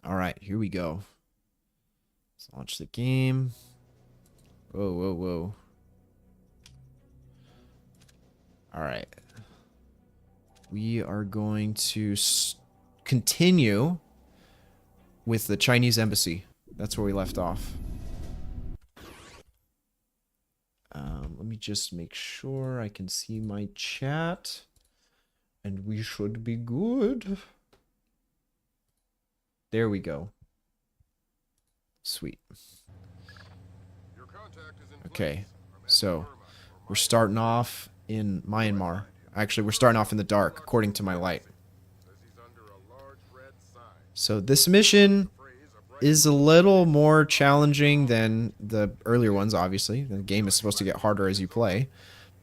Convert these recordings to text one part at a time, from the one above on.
All right, here we go. Let's launch the game. Whoa, whoa, whoa. All right. We are going to continue with the Chinese embassy. That's where we left off. Let me just make sure I can see my chat. And we should be good. There we go. Sweet. Okay, so we're starting off in Myanmar. Actually, we're starting off in the dark, according to my light. So this mission is a little more challenging than the earlier ones, obviously. The game is supposed to get harder as you play.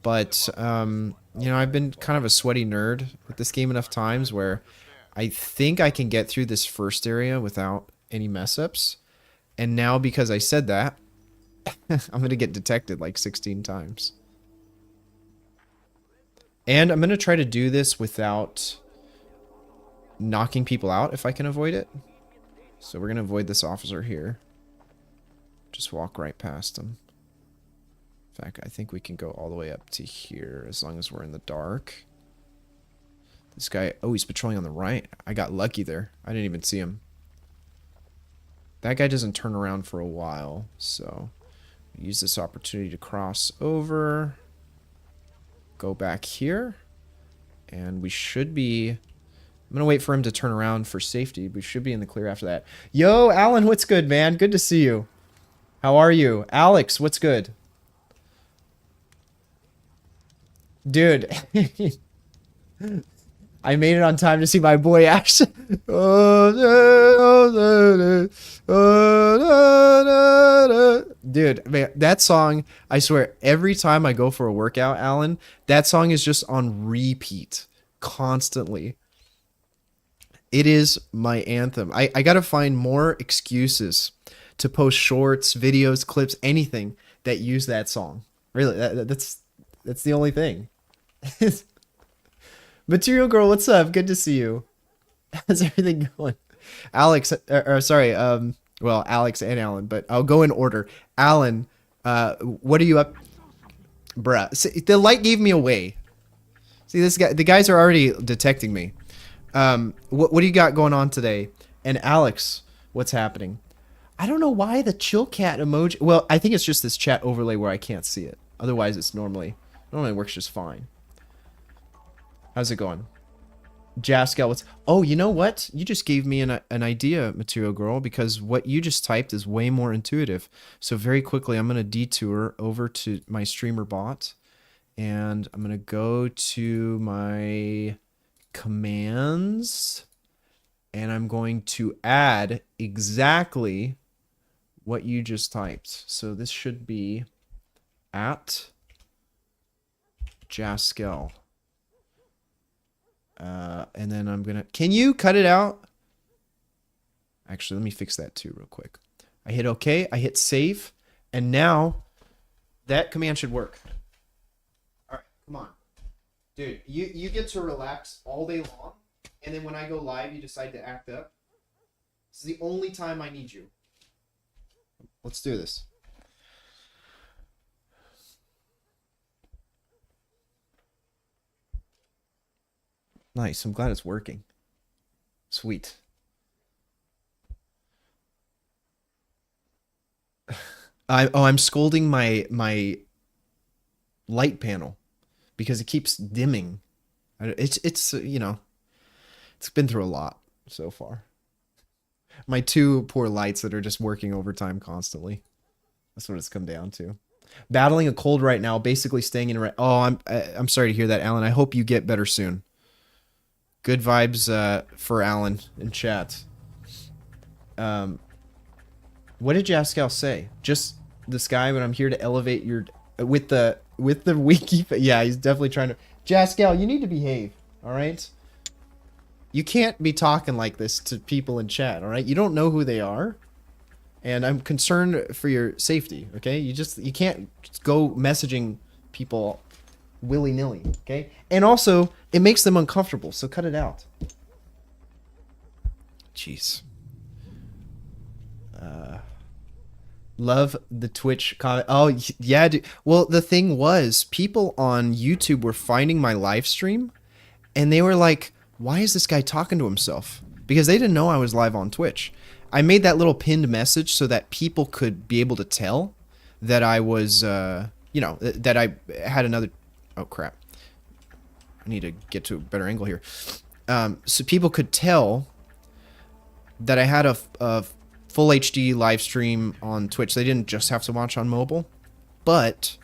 But, you know, I've been kind of a sweaty nerd with this game enough times where I think I can get through this first area without any mess-ups. And now, because I said that, I'm going to get detected like 16 times. And I'm going to try to do this without knocking people out if I can avoid it. So we're going to avoid this officer here. Just walk right past him. In fact, I think we can go all the way up to here as long as we're in the dark. This guy, oh, he's patrolling on the right. I got lucky there. I didn't even see him. That guy doesn't turn around for a while, so use this opportunity to cross over. Go back here. And we should be... I'm going to wait for him to turn around for safety. We should be in the clear after that. Yo, Alan, what's good, man? Good to see you. How are you? Alex, what's good? Dude. I made it on time to see my boy Ash. Dude, man, that song, I swear, every time I go for a workout, Alan, that song is just on repeat constantly. It is my anthem. I gotta find more excuses to post shorts, videos, clips, anything that use that song. Really, that's the only thing. Material Girl, what's up? Good to see you. How's everything going? Alex, sorry, well, Alex and Alan, but I'll go in order. Alan, what are you up? Bruh, see, the light gave me away. See, this guy, the guys are already detecting me. What do you got going on today? And Alex, what's happening? I don't know why the chill cat emoji. Well, I think it's just this chat overlay where I can't see it. Otherwise, it's normally works just fine. How's it going? Jascal, what's... Oh, you know what? You just gave me an idea, Material Girl, because what you just typed is way more intuitive. So very quickly, I'm going to detour over to my streamer bot. And I'm going to go to my commands. And I'm going to add exactly what you just typed. So this should be at Jascal. And then I'm gonna... Can you cut it out? Actually, let me fix that too real quick. I hit OK. I hit save. And now that command should work. All right, come on. Dude, you get to relax all day long. And then when I go live, you decide to act up. This is the only time I need you. Let's do this. Nice. I'm glad it's working. Sweet. I'm scolding my light panel because it keeps dimming. It's you know, it's been through a lot so far. My two poor lights that are just working overtime constantly. That's what it's come down to. Battling a cold right now, basically staying in. Oh, I'm sorry to hear that, Alan. I hope you get better soon. Good vibes for Alan in chat. What did Jascal say? Just this guy, but I'm here to elevate your with the wiki. Yeah, he's definitely trying to. Jascal, you need to behave. All right. You can't be talking like this to people in chat. All right. You don't know who they are, and I'm concerned for your safety. Okay. You can't go messaging people willy-nilly, okay? And also, it makes them uncomfortable, so cut it out. Jeez. Love the Twitch comment. Oh, yeah, dude. Well, the thing was, people on YouTube were finding my live stream and they were like, why is this guy talking to himself? Because they didn't know I was live on Twitch. I made that little pinned message so that people could be able to tell that I was, that I had another. Oh, crap. I need to get to a better angle here. So people could tell that I had a full HD live stream on Twitch. They didn't just have to watch on mobile, but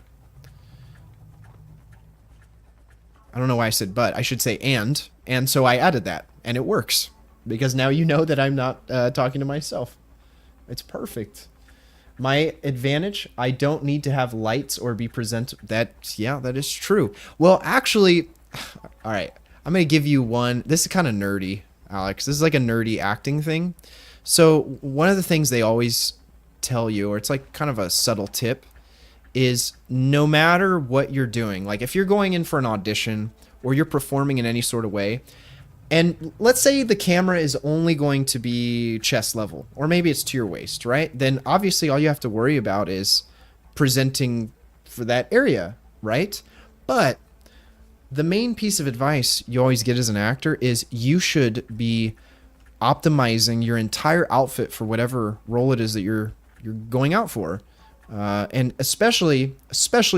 I don't know why I said but. I should say and so I added that, and it works because now you know that I'm not talking to myself. It's perfect. My advantage, I don't need to have lights or be present. That is true. Well, actually, all right. I'm gonna give you one. This is kind of nerdy, Alex. This is like a nerdy acting thing. So one of the things they always tell you, or it's like kind of a subtle tip, is no matter what you're doing, like if you're going in for an audition or you're performing in any sort of way, and let's say the camera is only going to be chest level, or maybe it's to your waist, right? Then obviously all you have to worry about is presenting for that area, right? But the main piece of advice you always get as an actor is you should be optimizing your entire outfit for whatever role it is that you're going out for, and especially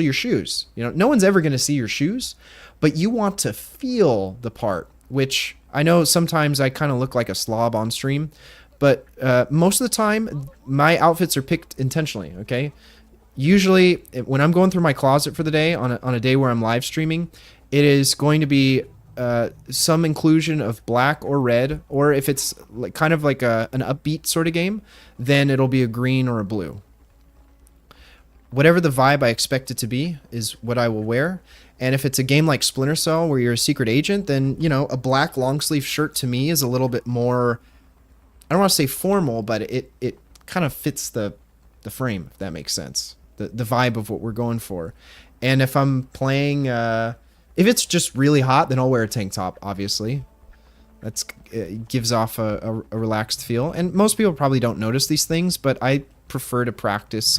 your shoes. You know, no one's ever going to see your shoes, but you want to feel the part. Which I know sometimes I kind of look like a slob on stream, but most of the time my outfits are picked intentionally. Okay, usually when I'm going through my closet for the day on a day where I'm live streaming, it is going to be some inclusion of black or red, or if it's like kind of like an upbeat sort of game, then it'll be a green or a blue. Whatever the vibe I expect it to be is what I will wear. And if it's a game like Splinter Cell where you're a secret agent, then, you know, a black long sleeve shirt to me is a little bit more, I don't want to say formal, but it kind of fits the frame, if that makes sense. The vibe of what we're going for. And if I'm playing, if it's just really hot, then I'll wear a tank top, obviously. It gives off a relaxed feel. And most people probably don't notice these things, but I prefer to practice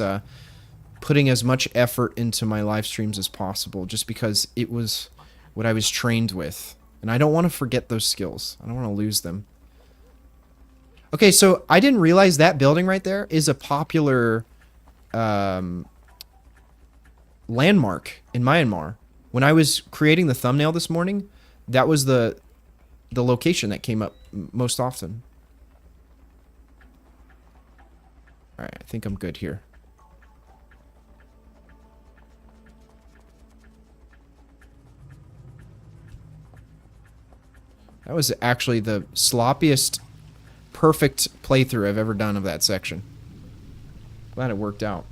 putting as much effort into my live streams as possible, just because it was what I was trained with. And I don't want to forget those skills. I don't want to lose them. Okay, so I didn't realize that building right there is a popular landmark in Myanmar. When I was creating the thumbnail this morning, that was the location that came up most often. All right, I think I'm good here. That was actually the sloppiest, perfect playthrough I've ever done of that section. Glad it worked out.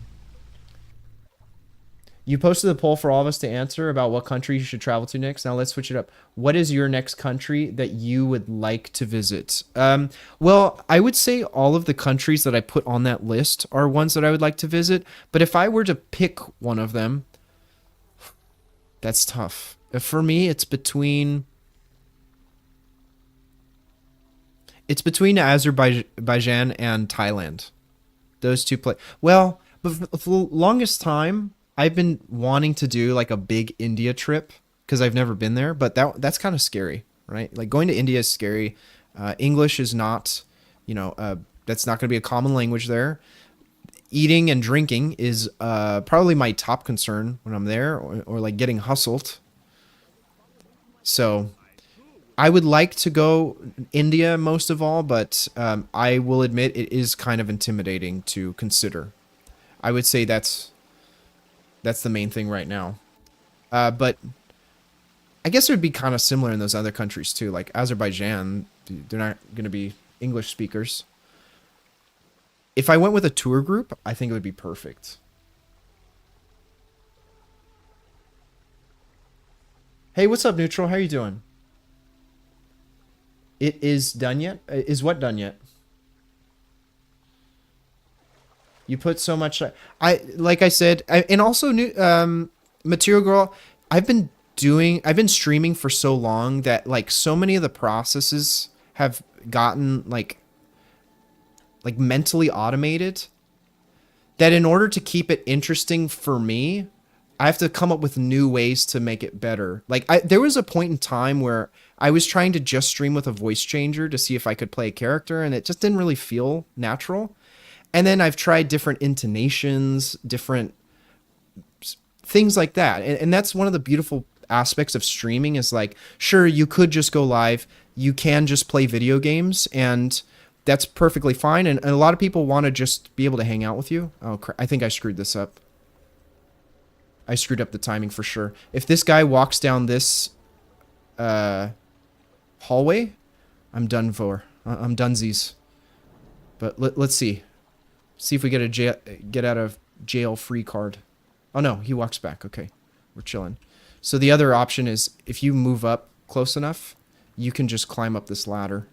You posted the poll for all of us to answer about what country you should travel to next. Now let's switch it up. What is your next country that you would like to visit? Well, I would say all of the countries that I put on that list are ones that I would like to visit. But if I were to pick one of them, that's tough. For me, it's between Azerbaijan and Thailand. Those two well, but for the longest time, I've been wanting to do like a big India trip because I've never been there, but that's kind of scary, right? Like going to India is scary. English is not, that's not going to be a common language there. Eating and drinking is probably my top concern when I'm there, or like getting hustled. So I would like to go India most of all, but I will admit it is kind of intimidating to consider. I would say that's the main thing right now. But I guess it would be kind of similar in those other countries too. Like Azerbaijan, they're not going to be English speakers. If I went with a tour group, I think it would be perfect. Hey, what's up, Neutral? How you doing? It is done yet? Is what done yet? You put so much. Like I said, and also Material Girl. I've been streaming for so long that like so many of the processes have gotten like like mentally automated, that in order to keep it interesting for me, I have to come up with new ways to make it better. Like there was a point in time where I was trying to just stream with a voice changer to see if I could play a character, and it just didn't really feel natural. And then I've tried different intonations, different things like that. And that's one of the beautiful aspects of streaming is like, sure, you could just go live. You can just play video games, and that's perfectly fine. And a lot of people want to just be able to hang out with you. Oh, I think I screwed this up. I screwed up the timing for sure. If this guy walks down this hallway, I'm done for. I'm dunesies. But let's see. See if we get a get out of jail free card. Oh no, he walks back. Okay, we're chilling. So the other option is if you move up close enough, you can just climb up this ladder.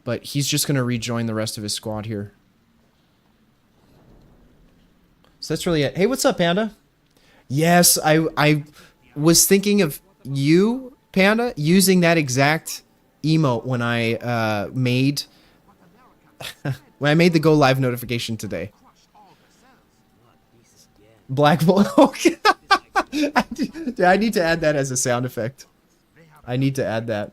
But he's just going to rejoin the rest of his squad here. So that's really it. Hey, what's up, Panda? Yes, I was thinking of you, Panda, using that exact emote when I made when I made the go live notification today. Black Bolt. I need to add that as a sound effect. I need to add that.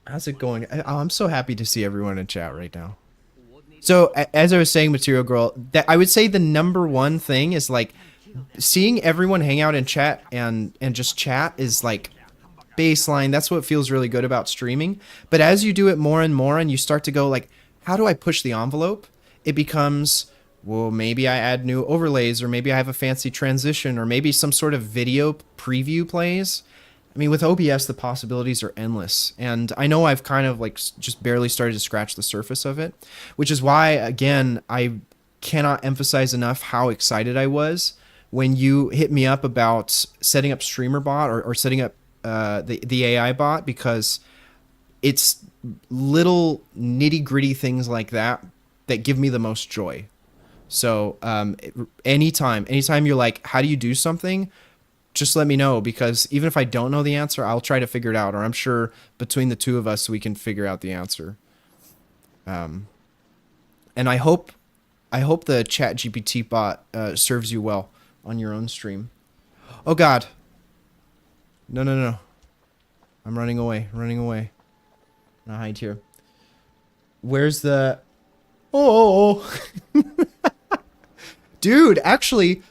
How's it going? I'm so happy to see everyone in chat right now. So as I was saying, Material Girl, that I would say the number one thing is like seeing everyone hang out and chat and just chat is like baseline. That's what feels really good about streaming. But as you do it more and more and you start to go like, how do I push the envelope? It becomes, well, maybe I add new overlays, or maybe I have a fancy transition, or maybe some sort of video preview plays. I mean, with OBS, the possibilities are endless. And I know I've kind of like just barely started to scratch the surface of it, which is why, again, I cannot emphasize enough how excited I was when you hit me up about setting up StreamerBot or setting up the AI bot, because it's little nitty gritty things like that that give me the most joy. So anytime you're like, how do you do something? Just let me know, because even if I don't know the answer, I'll try to figure it out, or I'm sure between the two of us we can figure out the answer. And I hope the ChatGPT bot serves you well on your own stream. Oh God. No. I'm running away. I'll hide here. Where's the... Oh. Dude, actually...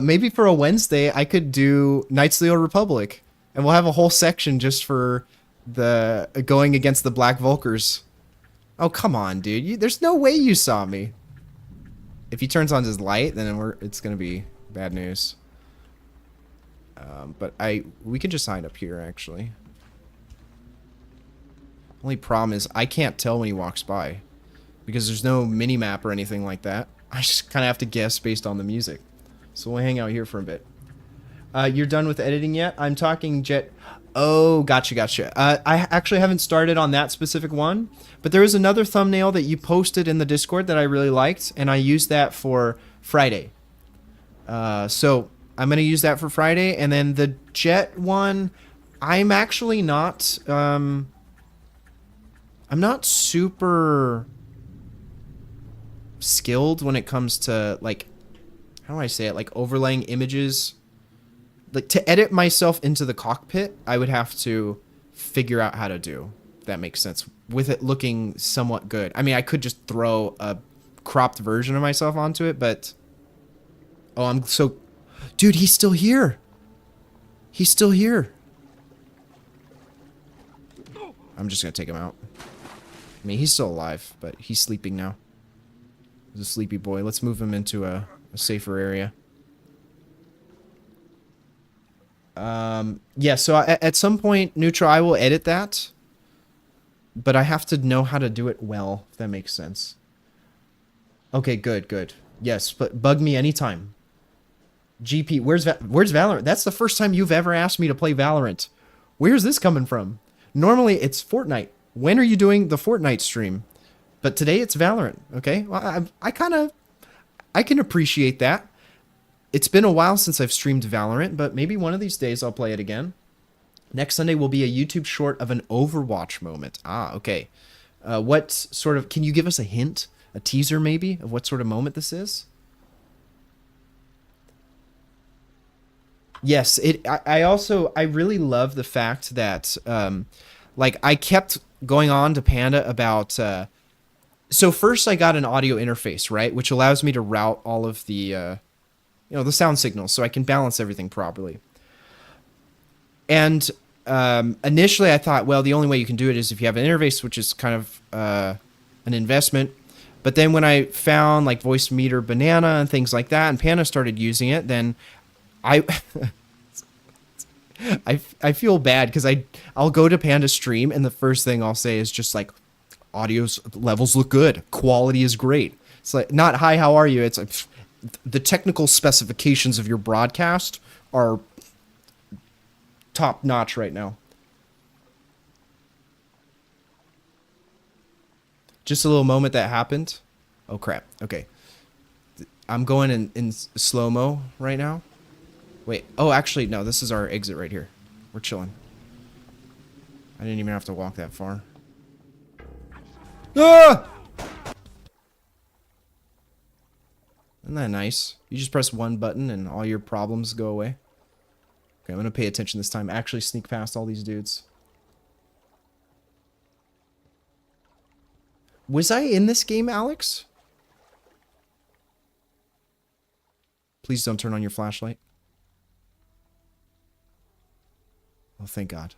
maybe for a Wednesday, I could do Knights of the Old Republic, and we'll have a whole section just for the going against the Black Vulkars. Oh, come on, dude. There's no way you saw me. If he turns on his light, then it's going to be bad news. But we can just sign up here, actually. Only problem is I can't tell when he walks by, because there's no mini-map or anything like that. I just kind of have to guess based on the music. So we'll hang out here for a bit. You're done with editing yet? I'm talking Jet. Oh, gotcha. I actually haven't started on that specific one, but there was another thumbnail that you posted in the Discord that I really liked, and I used that for Friday. So I'm going to use that for Friday, and then the Jet one, I'm actually not... I'm not super skilled when it comes to, like... How do I say it? Like overlaying images. Like to edit myself into the cockpit, I would have to figure out how to do. If that makes sense. With it looking somewhat good. I mean, I could just throw a cropped version of myself onto it, but... Oh, I'm so... Dude, he's still here. He's still here. I'm just going to take him out. I mean, he's still alive, but he's sleeping now. He's a sleepy boy. Let's move him into a safer area. Yeah, so at some point, Neutral, I will edit that, but I have to know how to do it well, if that makes sense. Okay, good. Yes, but bug me anytime. GP, where's Valorant? That's the first time you've ever asked me to play Valorant. Where's this coming from? Normally, it's Fortnite. When are you doing the Fortnite stream? But today, it's Valorant, okay? Well, I can appreciate that. It's been a while since I've streamed Valorant, but maybe one of these days I'll play it again. Next Sunday will be a YouTube short of an Overwatch moment. Ah, okay. What sort of, can you give us a hint, a teaser maybe, of what sort of moment this is? Yes, I really love the fact that, like, I kept going on to Panda about, so first I got an audio interface, right, which allows me to route all of the, the sound signals so I can balance everything properly. And initially I thought, well, the only way you can do it is if you have an interface, which is kind of an investment. But then when I found like Voice Meter Banana and things like that, and Panda started using it, then I I feel bad because I'll go to Panda stream and the first thing I'll say is just like, audio's levels look good, quality is great. It's like, not hi, how are you? It's like, the technical specifications of your broadcast are top notch right now. Just a little moment that happened. Oh crap. Okay. I'm going in slow-mo right now. Wait. Oh, actually, no. This is our exit right here. We're chilling. I didn't even have to walk that far. Ah! Isn't that nice? You just press one button and all your problems go away. Okay, I'm going to pay attention this time. Actually sneak past all these dudes. Was I in this game, Alex? Please don't turn on your flashlight. Oh, thank God.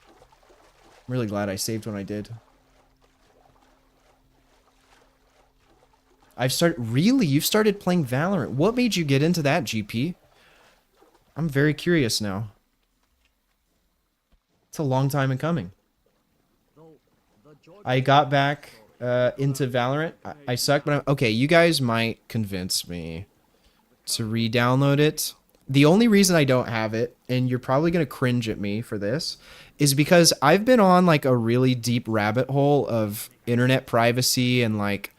I'm really glad I saved when I did. Really? You've started playing Valorant. What made you get into that, GP? I'm very curious now. It's a long time in coming. I got back into Valorant. I suck, but okay, you guys might convince me to re-download it. The only reason I don't have it, and you're probably going to cringe at me for this, is because I've been on like a really deep rabbit hole of internet privacy and like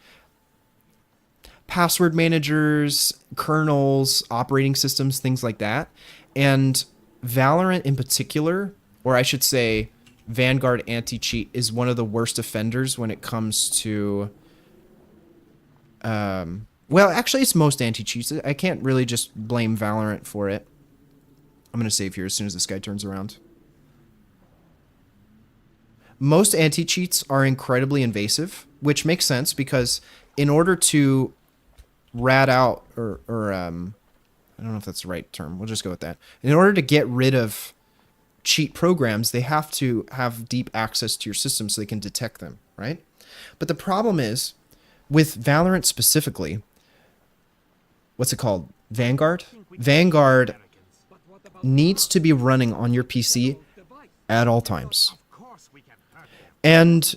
password managers, kernels, operating systems, things like that. And Valorant in particular, or I should say Vanguard anti-cheat, is one of the worst offenders when it comes to well, actually it's most anti-cheats. I can't really just blame Valorant for it. I'm going to save here as soon as this guy turns around. Most anti-cheats are incredibly invasive, which makes sense because in order to rat out or I don't know if that's the right term. We'll just go with that. In order to get rid of cheat programs, they have to have deep access to your system so they can detect them, right? But the problem is, with Valorant specifically, what's it called? Vanguard? Vanguard needs to be running on your PC at all times. And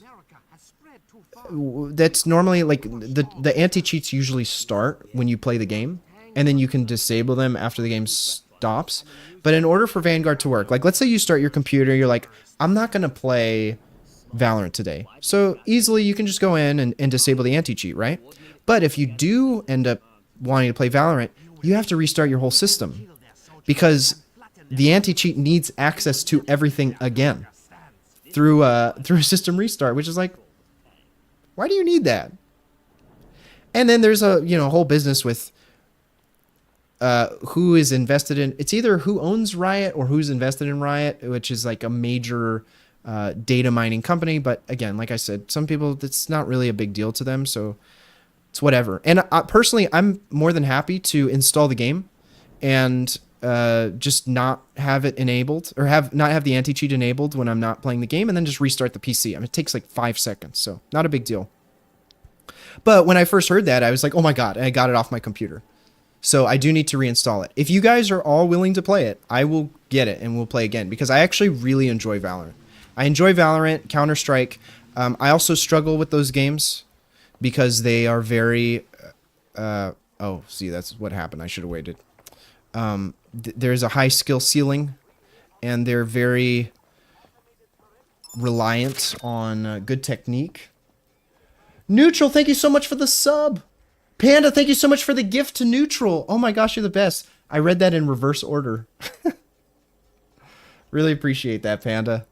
that's normally like the anti-cheats usually start when you play the game, and then you can disable them after the game stops. But in order for Vanguard to work, like let's say you start your computer, you're like, I'm not going to play Valorant today. So easily you can just go in and disable the anti-cheat, right? But if you do end up wanting to play Valorant, you have to restart your whole system because the anti-cheat needs access to everything again through a system restart, which is like, why do you need that? And then there's a whole business with who is invested in, it's either who owns Riot or who's invested in Riot, which is like a major data mining company. But again, like I said, some people, it's not really a big deal to them, so it's whatever. And personally, I'm more than happy to install the game and just not have it enabled, or not have the anti-cheat enabled when I'm not playing the game, and then just restart the PC. I mean, it takes like 5 seconds, so not a big deal. But when I first heard that, I was like, oh my God, and I got it off my computer. So I do need to reinstall it. If you guys are all willing to play it, I will get it and we'll play again, because I actually really enjoy Valorant. I enjoy Valorant, Counter-Strike. I also struggle with those games because they are very... oh, see, that's what happened. I should have waited. There's a high skill ceiling, and they're very reliant on good technique. Neutral, thank you so much for the sub. Panda, thank you so much for the gift to Neutral. Oh my gosh, you're the best. I read that in reverse order. Really appreciate that, Panda.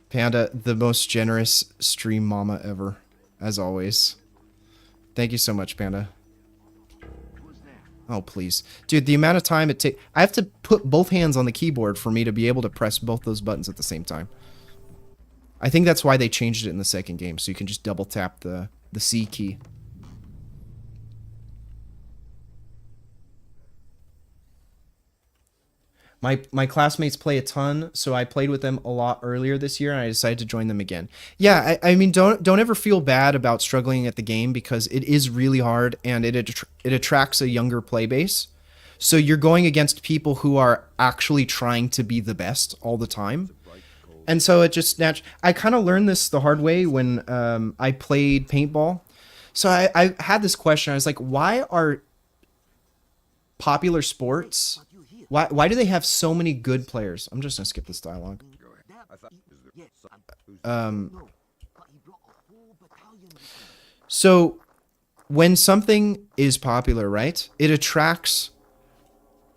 Panda, the most generous stream mama ever, as always. Thank you so much, Panda. Oh, please. Dude, the amount of time it takes... I have to put both hands on the keyboard for me to be able to press both those buttons at the same time. I think that's why they changed it in the second game, so you can just double tap the C key. My classmates play a ton, so I played with them a lot earlier this year, and I decided to join them again. Yeah, I mean, don't ever feel bad about struggling at the game, because it is really hard, and it attracts a younger play base. So you're going against people who are actually trying to be the best all the time. And so it just I kind of learned this the hard way when I played paintball. So I had this question. I was like, why are popular sports... Why do they have so many good players? I'm just gonna skip this dialogue. So when something is popular, right, it attracts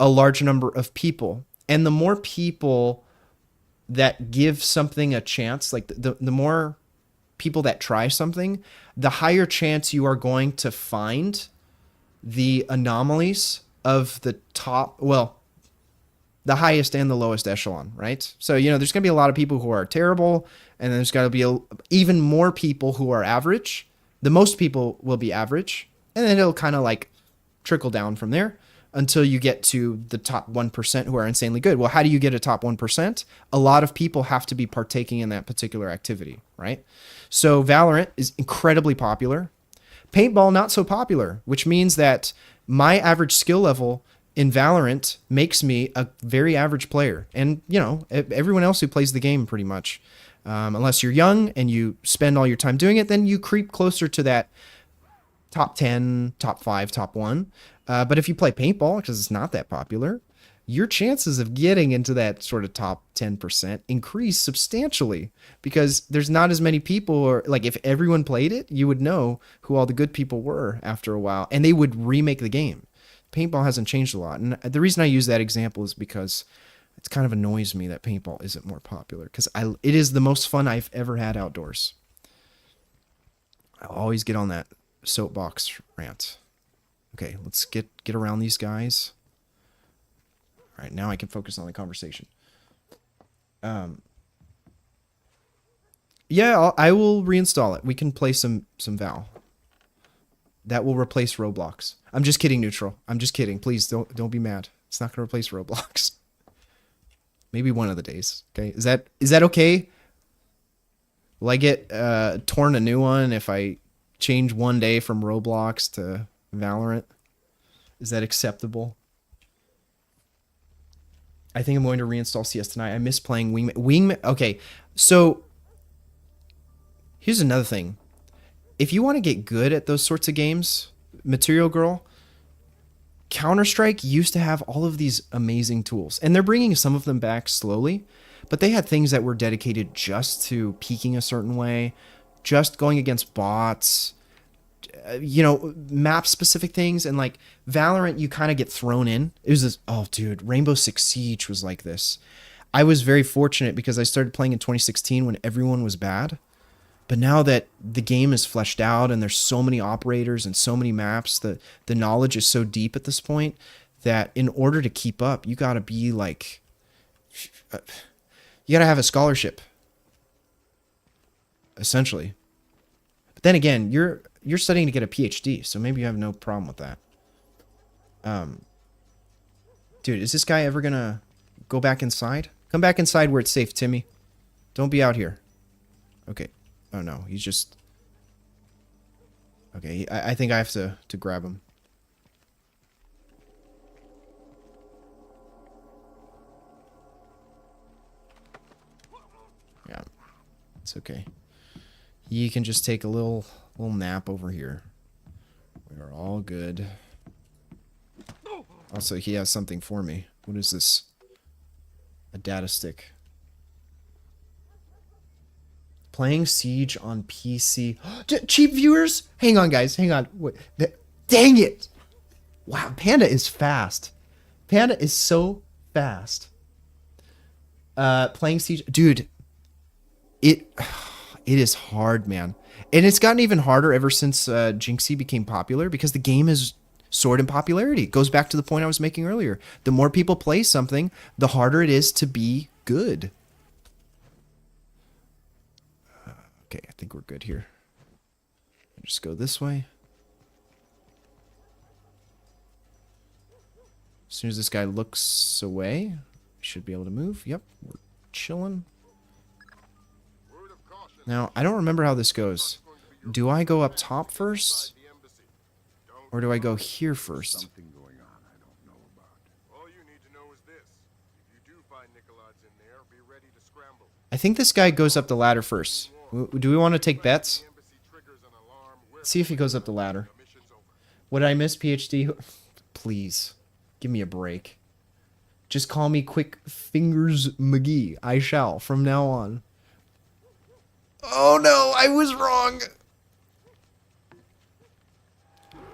a large number of people. And the more people that give something a chance, like the more people that try something, the higher chance you are going to find the anomalies of the top, well, the highest and the lowest echelon, right? So, you know, there's going to be a lot of people who are terrible, and there's got to be even more people who are average. The most people will be average, and then it'll kind of like trickle down from there until you get to the top 1% who are insanely good. Well, how do you get a top 1%? A lot of people have to be partaking in that particular activity, right? So Valorant is incredibly popular. Paintball, not so popular, which means that my average skill level in Valorant makes me a very average player. And, you know, everyone else who plays the game pretty much. Unless you're young and you spend all your time doing it, then you creep closer to that top 10, top 5, top 1. But if you play paintball, because it's not that popular, your chances of getting into that sort of top 10% increase substantially, because there's not as many people, or like if everyone played it, you would know who all the good people were after a while, and they would remake the game. Paintball hasn't changed a lot. And the reason I use that example is because it kind of annoys me that paintball isn't more popular, because it is the most fun I've ever had outdoors. I'll always get on that soapbox rant. Okay, let's get around these guys. All right, now I can focus on the conversation. Yeah, I will reinstall it. We can play some Val. That will replace Roblox. I'm just kidding, Neutral. I'm just kidding. Please don't be mad. It's not going to replace Roblox. Maybe one of the days. Okay, is that okay? Will I get torn a new one if I change one day from Roblox to Valorant? Is that acceptable? I think I'm going to reinstall CS tonight. I miss playing Wingman. Okay, so here's another thing. If you want to get good at those sorts of games, Material Girl, Counter-Strike used to have all of these amazing tools. And they're bringing some of them back slowly. But they had things that were dedicated just to peeking a certain way, just going against bots, you know, map-specific things. And like Valorant, you kind of get thrown in. It was this, oh, dude, Rainbow Six Siege was like this. I was very fortunate because I started playing in 2016 when everyone was bad. But now that the game is fleshed out and there's so many operators and so many maps, the knowledge is so deep at this point that in order to keep up, you got to be like, you got to have a scholarship, essentially. But then again, you're studying to get a PhD, so maybe you have no problem with that. Dude, is this guy ever gonna go back inside? Come back inside where it's safe, Timmy. Don't be out here. Okay. Oh no, he's just... Okay, I think I have to grab him. Yeah, it's okay. He can just take a little nap over here. We are all good. Also, he has something for me. What is this? A data stick. Playing Siege on PC. Cheap viewers? Hang on, guys. Hang on. Wait. Dang it. Wow, Panda is fast. Panda is so fast. Playing Siege, dude. It it is hard, man, and it's gotten even harder ever since Jinxie became popular because the game is soared in popularity. It goes back to the point I was making earlier. The more people play something, the harder it is to be good. Okay, I think we're good here. Just go this way. As soon as this guy looks away, we should be able to move. Yep, we're chilling. Now, I don't remember how this goes. Do I go up top first? Or do I go here first? I think this guy goes up the ladder first. Do we want to take bets? Let's see if he goes up the ladder. Would I miss PhD? Please, give me a break. Just call me Quick Fingers McGee. I shall, from now on. Oh no, I was wrong.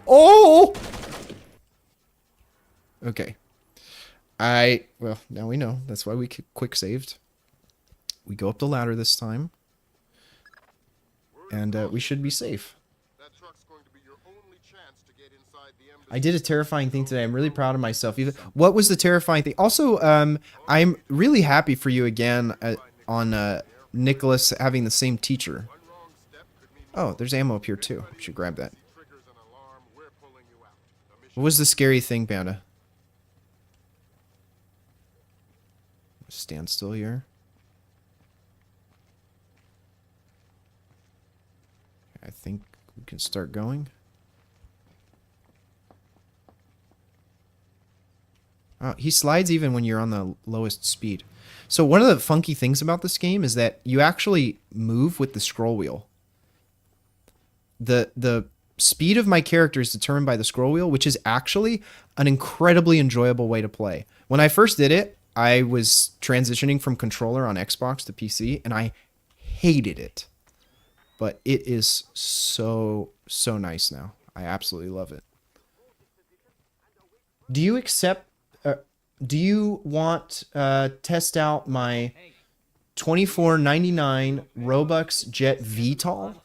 Oh! Okay. Well, now we know. That's why we quick saved. We go up the ladder this time. And we should be safe. I did a terrifying thing today. I'm really proud of myself. What was the terrifying thing? Also, I'm really happy for you again on Nicholas having the same teacher. Oh, there's ammo up here too. We should grab that. What was the scary thing, Panda? Stand still here. I think we can start going. Oh, he slides even when you're on the lowest speed. So one of the funky things about this game is that you actually move with the scroll wheel. The speed of my character is determined by the scroll wheel, which is actually an incredibly enjoyable way to play. When I first did it, I was transitioning from controller on Xbox to PC, and I hated it. But it is so nice now. I absolutely love it. Do you accept... do you want test out my $24.99 Robux Jet VTOL?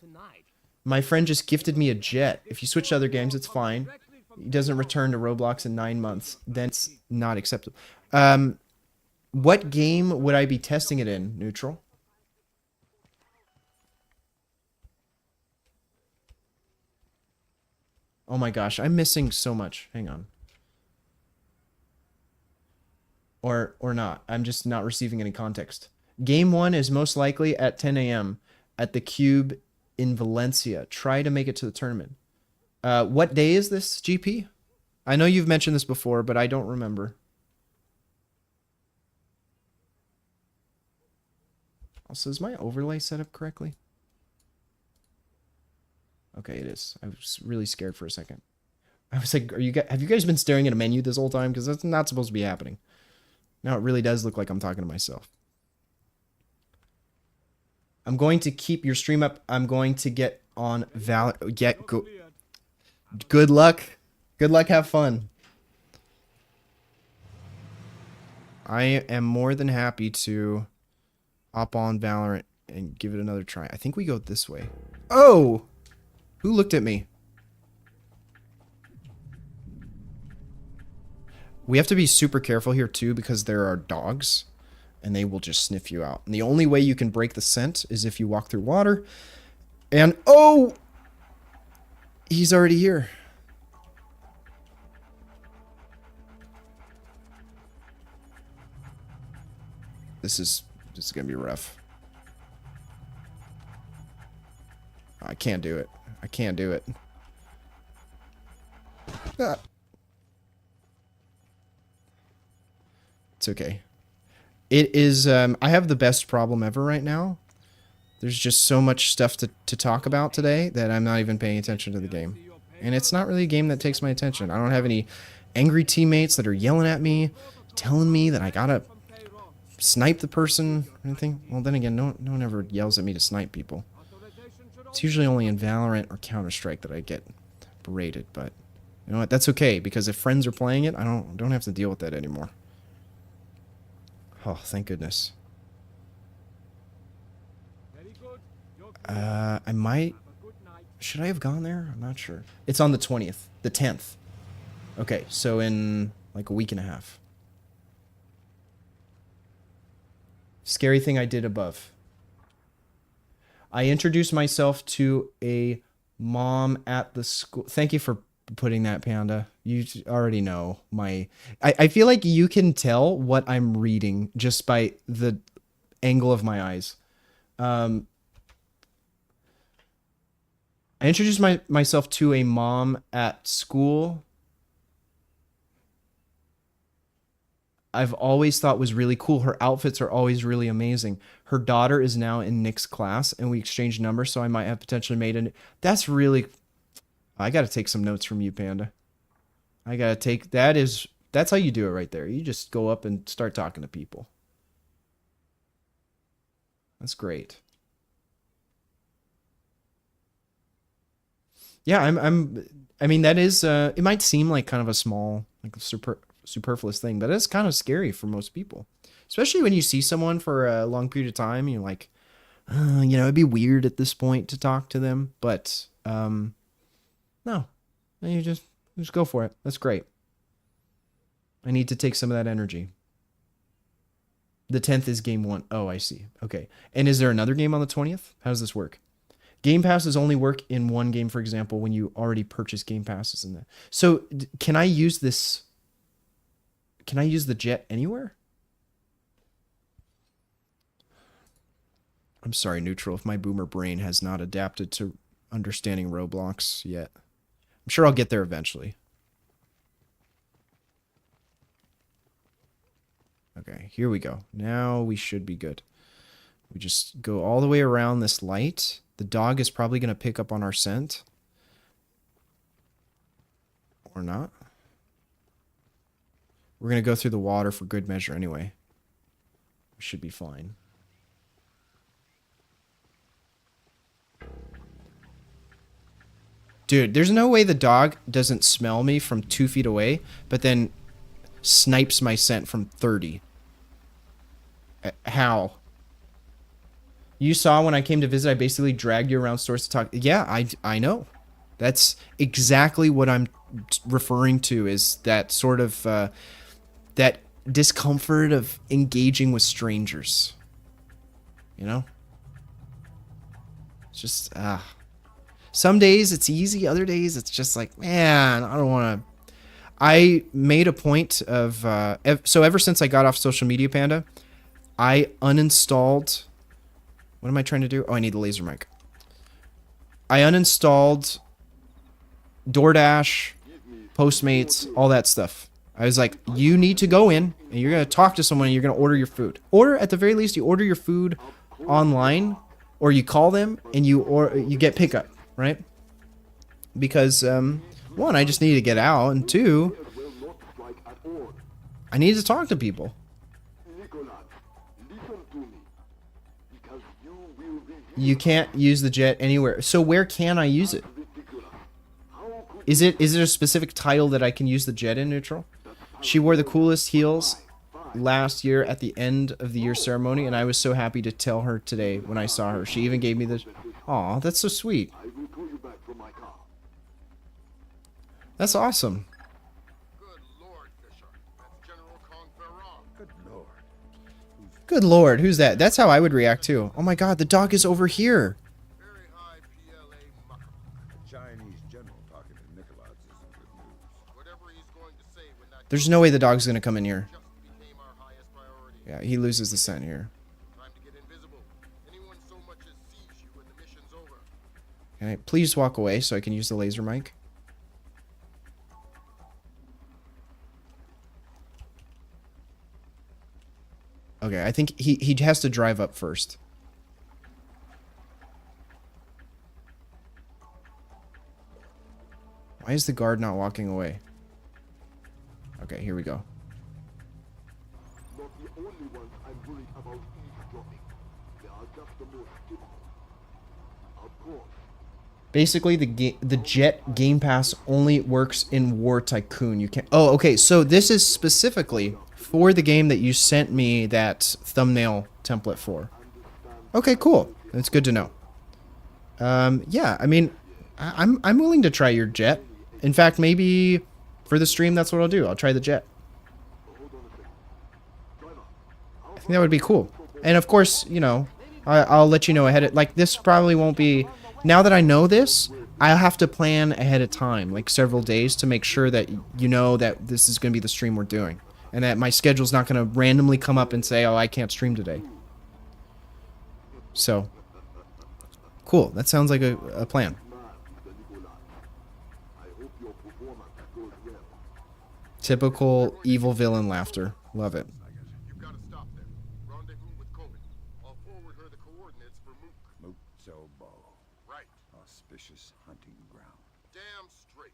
My friend just gifted me a jet. If you switch to other games, it's fine. He doesn't return to Roblox in 9 months. Then it's not acceptable. What game would I be testing it in, Neutral? Oh my gosh, I'm missing so much. Hang on. Or not. I'm just not receiving any context. Game 1 is most likely at 10 a.m. at the Cube in Valencia. Try to make it to the tournament. What day is this, GP? I know you've mentioned this before, but I don't remember. Also, is my overlay set up correctly? Okay, it is. I was really scared for a second. I was like, have you guys been staring at a menu this whole time? Because that's not supposed to be happening. Now it really does look like I'm talking to myself. I'm going to keep your stream up. I'm going to get on Good luck. Good luck. Have fun. I am more than happy to hop on Valorant and give it another try. I think we go this way. Oh! Who looked at me? We have to be super careful here too because there are dogs and they will just sniff you out. And the only way you can break the scent is if you walk through water. And oh! He's already here. This is gonna be rough. I can't do it. I can't do it. Ah. It's okay. It is, I have the best problem ever right now. There's just so much stuff to talk about today that I'm not even paying attention to the game. And it's not really a game that takes my attention. I don't have any angry teammates that are yelling at me, telling me that I gotta snipe the person or anything. Well, then again, no one ever yells at me to snipe people. It's usually only in Valorant or Counter-Strike that I get berated, but You know what? That's okay, because if friends are playing it, I don't have to deal with that anymore. Oh, thank goodness. I might... Should I have gone there? I'm not sure. It's on the 20th. The 10th. Okay, so in like a week and a half. Scary thing I did above. I introduced myself to a mom at the school. Thank you for putting that, Panda. You already know my... I feel like you can tell what I'm reading just by the angle of my eyes. I introduced myself to a mom at school. I've always thought was really cool. Her outfits are always really amazing. Her daughter is now in Nick's class, and we exchanged numbers, so I might have potentially made an... That's really... I got to take some notes from you, Panda. I got to take... That's how you do it right there. You just go up and start talking to people. That's great. Yeah, I mean, that is... it might seem like kind of a small, like superfluous thing, but it's kind of scary for most people, especially when you see someone for a long period of time and you're like, you know, it'd be weird at this point to talk to them, but no, you just go for it. That's great. I need to take some of that energy. The 10th is game 1. Oh, I see. Okay. And is there another game on the 20th? How does this work? Game passes only work in one game, for example, when you already purchase game passes in that. So can I use this? Can I use the jet anywhere? I'm sorry, Neutral, if my boomer brain has not adapted to understanding Roblox yet. I'm sure I'll get there eventually. Okay, here we go. Now we should be good. We just go all the way around this light. The dog is probably going to pick up on our scent. Or not. We're going to go through the water for good measure anyway. We should be fine. Dude, there's no way the dog doesn't smell me from 2 feet away, but then snipes my scent from 30. How? You saw when I came to visit, I basically dragged you around stores to talk. Yeah, I know. That's exactly what I'm referring to, is that sort of... that discomfort of engaging with strangers. You know? It's just, some days it's easy, other days it's just like, man, I don't want to... I made a point of... so ever since I got off social media, Panda, I uninstalled... What am I trying to do? Oh, I need the laser mic. I uninstalled DoorDash, Postmates, all that stuff. I was like, you need to go in and you're going to talk to someone and you're going to order your food. Or at the very least, you order your food online, or you call them and you get pickup, right? Because, one, I just need to get out, and two, I need to talk to people. You can't use the jet anywhere. So where can I use it? Is it a specific tile that I can use the jet in, Neutral? She wore the coolest heels last year at the end of the year ceremony, and I was so happy to tell her today when I saw her. She even gave me the... Aw, that's so sweet. That's awesome. Good lord, who's that? That's how I would react too. Oh my god, the dog is over here. There's no way the dog's gonna come in here. Yeah, he loses the scent here. Okay, please walk away so I can use the laser mic. Okay, I think he has to drive up first. Why is the guard not walking away? Okay, here we go. Not the only ones I'm worried about eavesdropping. They are just the most skillful. Of course, Basically, the Jet Game Pass only works in War Tycoon. You can't. Oh, okay. So this is specifically for the game that you sent me that thumbnail template for. Okay, cool. That's good to know. Yeah. I mean, I'm willing to try your Jet. In fact, maybe for the stream, that's what I'll do. I'll try the Jet. I think that would be cool. And of course, you know, I'll let you know ahead of, like, this probably won't be, now that I know this, I'll have to plan ahead of time, like several days, to make sure that you know that this is going to be the stream we're doing. And that my schedule's not going to randomly come up and say, oh, I can't stream today. So, cool. That sounds like a plan. Typical evil villain laughter. Love it. You've got to stop them. Rendezvous with Cohen. I'll forward her the coordinates for Mook. Mook Zobo. Right. Auspicious hunting ground. Damn straight.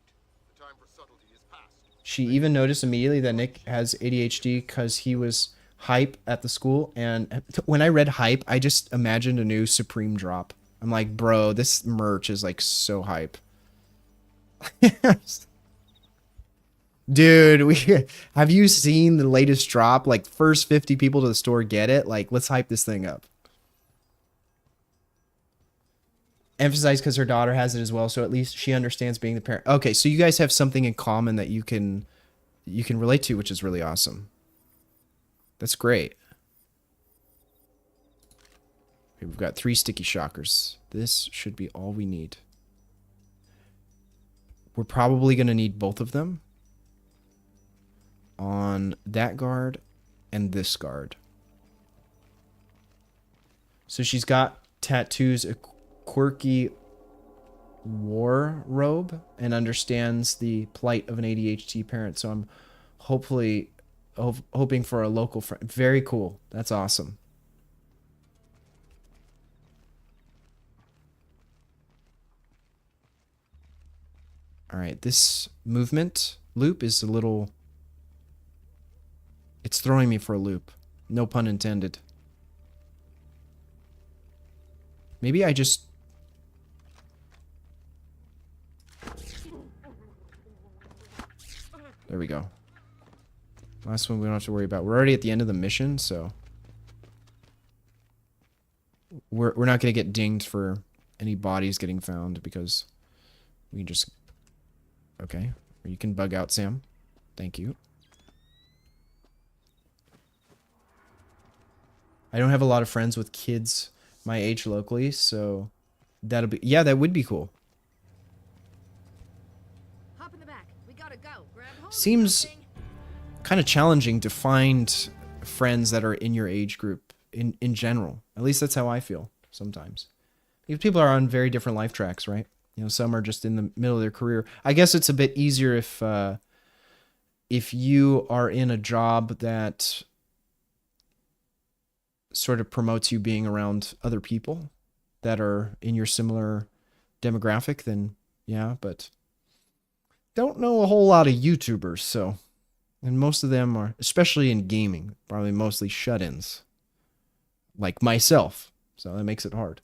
The time for subtlety is past. She even noticed immediately that Nick has ADHD because he was hype at the school. And when I read hype, I just imagined a new Supreme drop. I'm like, bro, this merch is like so hype. Dude, have you seen the latest drop? Like, first 50 people to the store get it. Like, let's hype this thing up. Emphasize because her daughter has it as well, so at least she understands being the parent. Okay, so you guys have something in common that you can relate to, which is really awesome. That's great. Okay, we've got 3 sticky shockers. This should be all we need. We're probably going to need both of them on that guard and this guard. So she's got tattoos, a quirky war robe, and understands the plight of an ADHD parent. So I'm hopefully hoping for a local friend. Very cool. That's awesome. All right, this movement loop is a little... It's throwing me for a loop. No pun intended. Maybe I just... There we go. Last one we don't have to worry about. We're already at the end of the mission, so... We're not going to get dinged for any bodies getting found, because we can just... Okay. You can bug out, Sam. Thank you. I don't have a lot of friends with kids my age locally, so that'll be... Yeah, that would be cool. Hop in the back. We gotta go. Grab hold of Seems something. kind of challenging to find friends that are in your age group in general. At least that's how I feel sometimes. Because people are on very different life tracks, right? You know, some are just in the middle of their career. I guess it's a bit easier if you are in a job that sort of promotes you being around other people that are in your similar demographic, then yeah, but don't know a whole lot of YouTubers, so, and most of them are, especially in gaming, probably mostly shut-ins, like myself, so that makes it hard.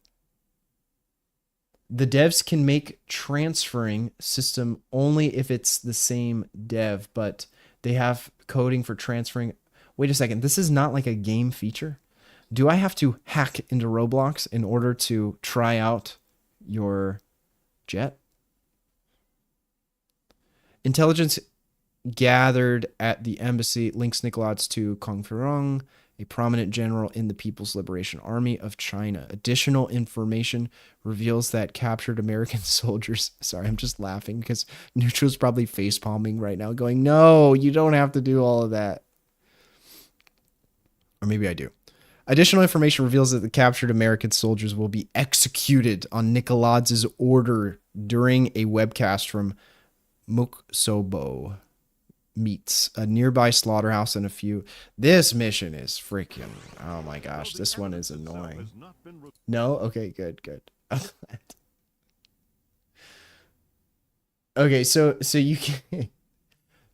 The devs can make transferring system only if it's the same dev, but they have coding for transferring. Wait a second, this is not like a game feature? Do I have to hack into Roblox in order to try out your jet? Intelligence gathered at the embassy links Nicolauds to Kong Firong, a prominent general in the People's Liberation Army of China. Additional information reveals that captured American soldiers... Sorry, I'm just laughing because Neutro's probably facepalming right now going, no, you don't have to do all of that. Or maybe I do. Additional information reveals that the captured American soldiers will be executed on Nicolauds' order during a webcast from Muksobo meets a nearby slaughterhouse and a few... This mission is freaking... Oh my gosh, this one is annoying. No? Okay, good. Okay, so you can...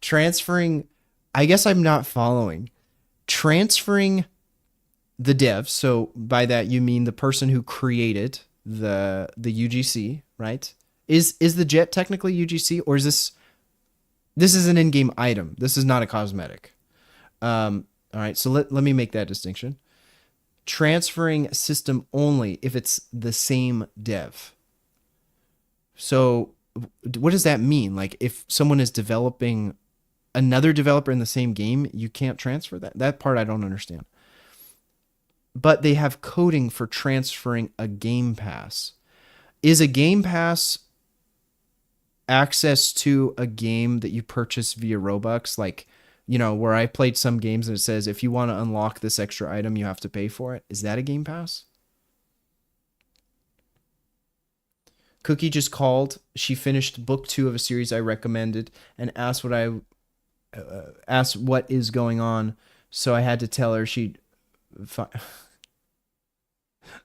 Transferring... I guess I'm not following. Transferring the dev, so by that you mean the person who created the UGC, right? Is the jet technically UGC, or is this is an in-game item? This is not a cosmetic. All right, so let me make that distinction. Transferring system only if it's the same dev. So what does that mean? Like if someone is developing another developer in the same game, you can't transfer that? That part I don't understand. But they have coding for transferring a game pass. Is a game pass access to a game that you purchase via Robux? Like, you know, where I played some games and it says if you want to unlock this extra item, you have to pay for it. Is that a game pass? Cookie just called. She finished book 2 of a series I recommended and asked what is going on. So I had to tell her she'd.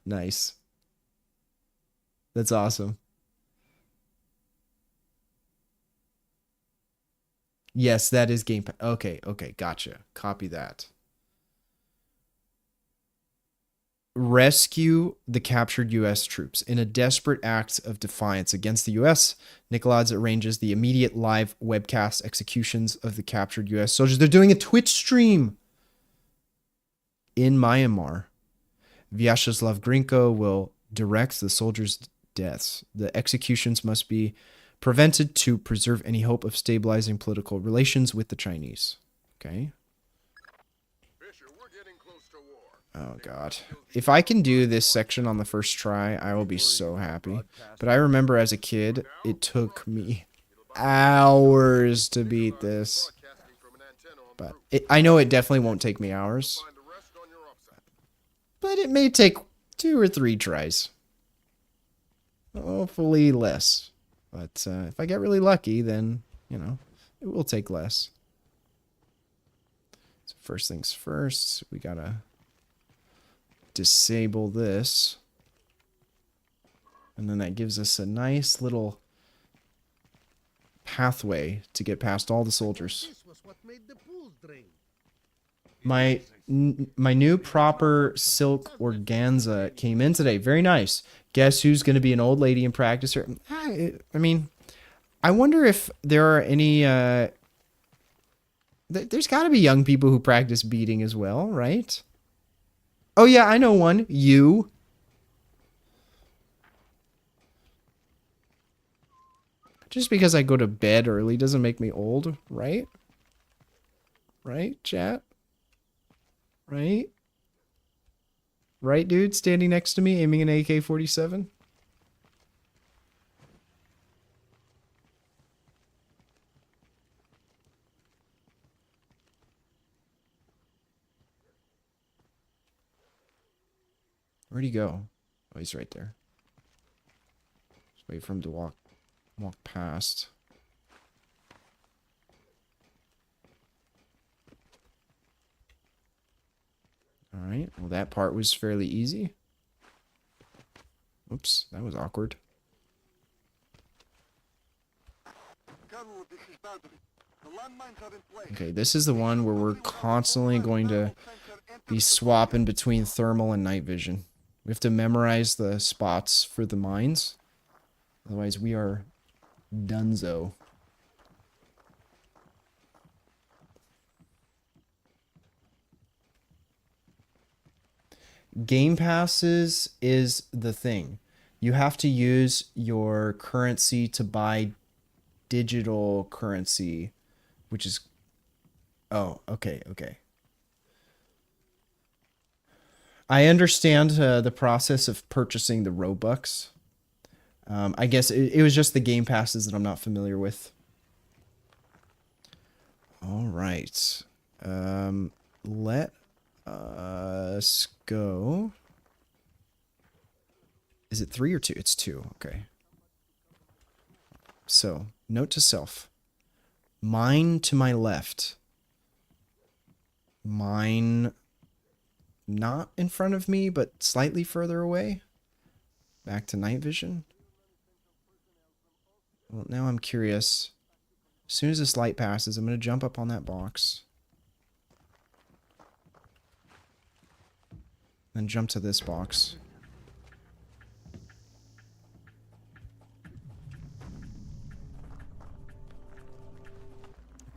Nice. That's awesome. Yes, that is Game Pass. Okay, gotcha. Copy that. Rescue the captured U.S. troops. In a desperate act of defiance against the U.S., Nicolod's arranges the immediate live webcast executions of the captured U.S. soldiers. They're doing a Twitch stream in Myanmar. Vyacheslav Grinko will direct the soldiers' deaths. The executions must be prevented to preserve any hope of stabilizing political relations with the Chinese. Okay. Fisher, we're getting close to war. Oh, God. If I can do this section on the first try, I will be so happy. But I remember as a kid, it took me hours to beat this. Broadcasting from an antenna on But I know it definitely won't take me hours. find a rest on your upside. But it may take 2 or 3 tries. Hopefully less. But if I get really lucky, then, you know, it will take less. So first things first, we gotta disable this. And then that gives us a nice little pathway to get past all the soldiers. This was what made the pools drain. My new proper silk organza came in today. Very nice. Guess who's going to be an old lady in practice? I mean, I wonder if there are any... there's got to be young people who practice beating as well, right? Oh, yeah, I know one. You. Just because I go to bed early doesn't make me old, right? Right, chat? Right? Right, dude? Standing next to me, aiming an AK-47? Where'd he go? Oh, he's right there. Just wait for him to walk past. Alright, well that part was fairly easy. Oops, that was awkward. Colonel, this is Boundary. The landmines are in place. Okay, this is the one where we're constantly going to be swapping between thermal and night vision. We have to memorize the spots for the mines. Otherwise we are donezo. Game passes is the thing. You have to use your currency to buy digital currency, which is... Oh, okay. I understand the process of purchasing the Robux. I guess it was just the game passes that I'm not familiar with. All right. Let us go. Is it 3 or 2? It's 2. Okay. So, note to self. Mine to my left. Mine not in front of me, but slightly further away. Back to night vision. Well, now I'm curious. As soon as this light passes, I'm going to jump up on that box. Then jump to this box.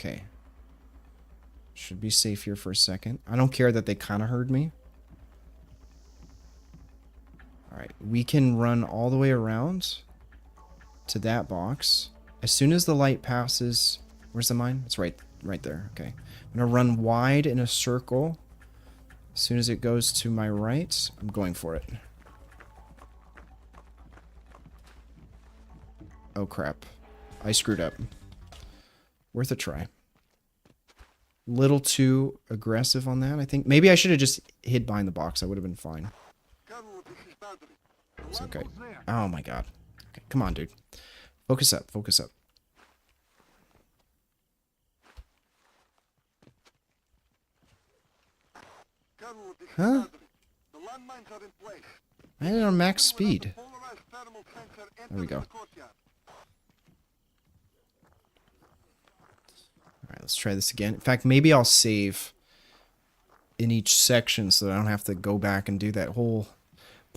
Okay. Should be safe here for a second. I don't care that they kind of heard me. Alright, we can run all the way around to that box. As soon as the light passes... Where's the mine? It's right there. Okay. I'm going to run wide in a circle. As soon as it goes to my right, I'm going for it. Oh crap. I screwed up. Worth a try. Little too aggressive on that, I think. Maybe I should have just hid behind the box. I would have been fine. Colonel, this is boundary. The It's land okay. was there. Oh my god. Okay, come on, dude. Focus up. Focus up. Colonel, this is Huh? boundary. The landmines are in place. I had it on max speed. Polarized thermal sensor There we go. entering the courtyard. Alright, let's try this again. In fact, maybe I'll save in each section so that I don't have to go back and do that whole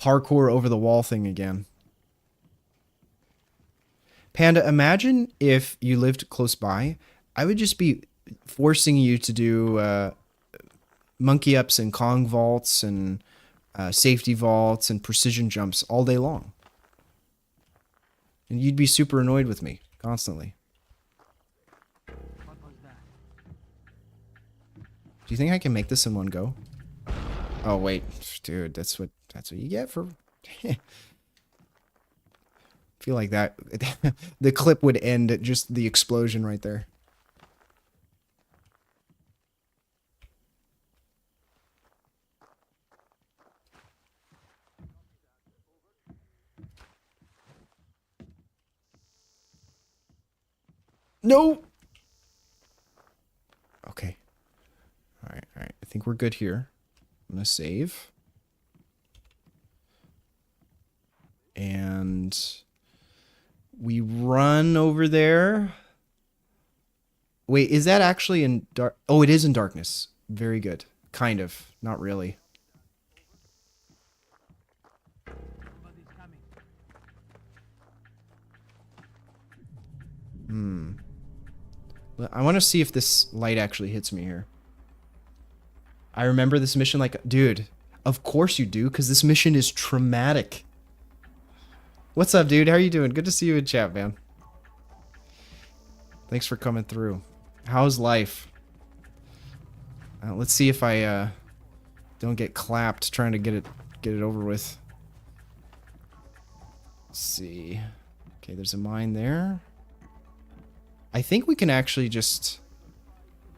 parkour over the wall thing again. Panda, imagine if you lived close by. I would just be forcing you to do monkey ups and Kong vaults and safety vaults and precision jumps all day long. And you'd be super annoyed with me constantly. Do you think I can make this in one go? Oh wait, dude, that's what you get for. Feel like that the clip would end at just the explosion right there. No. Okay. All right. I think we're good here. I'm gonna save. And we run over there. Wait, is that actually in dark? Oh, it is in darkness. Very good. Kind of. Not really. I want to see if this light actually hits me here. I remember this mission like... Dude, of course you do, because this mission is traumatic. What's up, dude? How are you doing? Good to see you in chat, man. Thanks for coming through. How's life? Let's see if I don't get clapped trying to get it over with. Let's see. Okay, there's a mine there. I think we can actually just...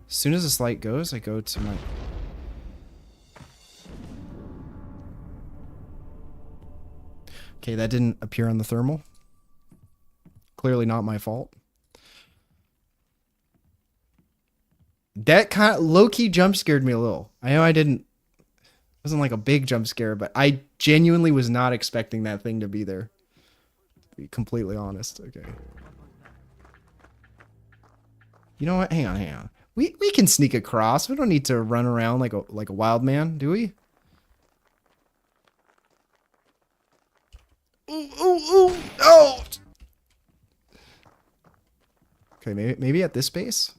As soon as this light goes, I go to my... Okay, that didn't appear on the thermal. Clearly not my fault. That kind of low-key jump scared me a little. I know I didn't... It wasn't like a big jump scare, but I genuinely was not expecting that thing to be there. To be completely honest. Okay. You know what? Hang on. We can sneak across. We don't need to run around like a wild man, do we? Ooh! Oh! Okay, maybe at this base.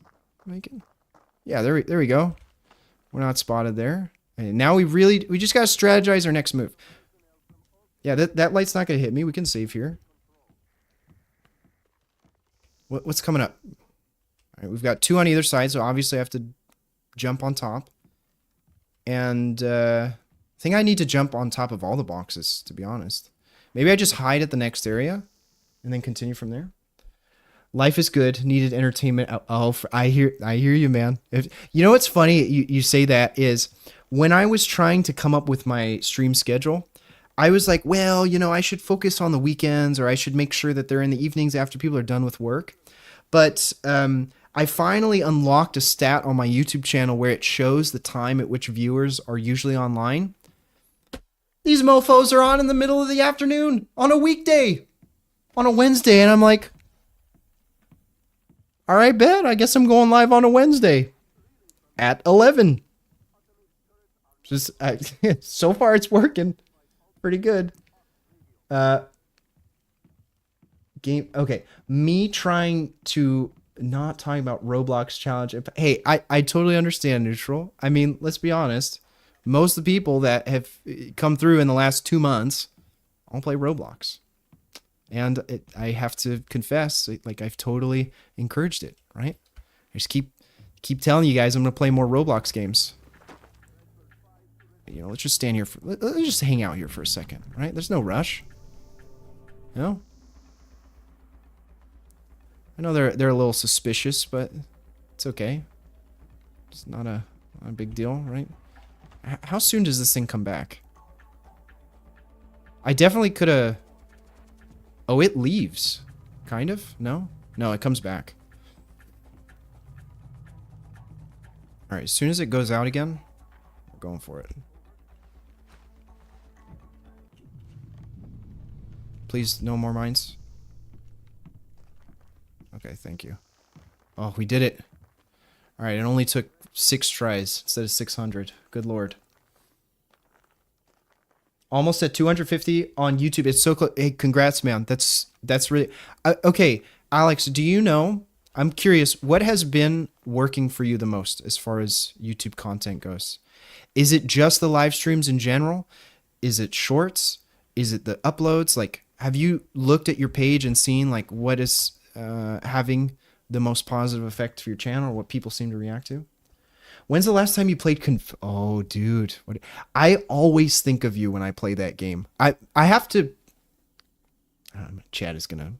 Yeah, there we go. We're not spotted there. And now we just gotta strategize our next move. Yeah, that light's not gonna hit me. We can save here. What's coming up? All right, we've got two on either side, so obviously I have to jump on top. And I think I need to jump on top of all the boxes, to be honest. Maybe I just hide at the next area and then continue from there. Life is good. Needed entertainment. Oh, I hear you, man. You know what's funny? You say that is when I was trying to come up with my stream schedule, I was like, well, you know, I should focus on the weekends, or I should make sure that they're in the evenings after people are done with work. But I finally unlocked a stat on my YouTube channel where it shows the time at which viewers are usually online. These mofos are on in the middle of the afternoon on a weekday, on a Wednesday, and I'm like, all right, bet. I guess I'm going live on a Wednesday at 11. Just so far, it's working pretty good. Game. Okay, me trying to not talking about Roblox challenge. Hey, I totally understand, Neutral. I mean, let's be honest. Most of the people that have come through in the last 2 months all play Roblox. And I have to confess, like, I've totally encouraged it, right? I just keep telling you guys I'm going to play more Roblox games. You know, let's just stand here. Let's just hang out here for a second, right? There's no rush. You know? I know they're a little suspicious, but it's okay. It's not a big deal, right? How soon does this thing come back? I definitely could have... Oh, it leaves. Kind of? No? No, it comes back. Alright, as soon as it goes out again, we're going for it. Please, no more mines. Okay, thank you. Oh, we did it. Alright, it only took 6 tries instead of 600. Good lord. Almost at 250 on YouTube. It's so close. Hey, congrats, man. That's really... okay, Alex, do you know... I'm curious, what has been working for you the most as far as YouTube content goes? Is it just the live streams in general? Is it shorts? Is it the uploads? Like, have you looked at your page and seen like what is having the most positive effect for your channel or what people seem to react to? When's the last time you played Oh, dude. I always think of you when I play that game. I have to... Chad is going to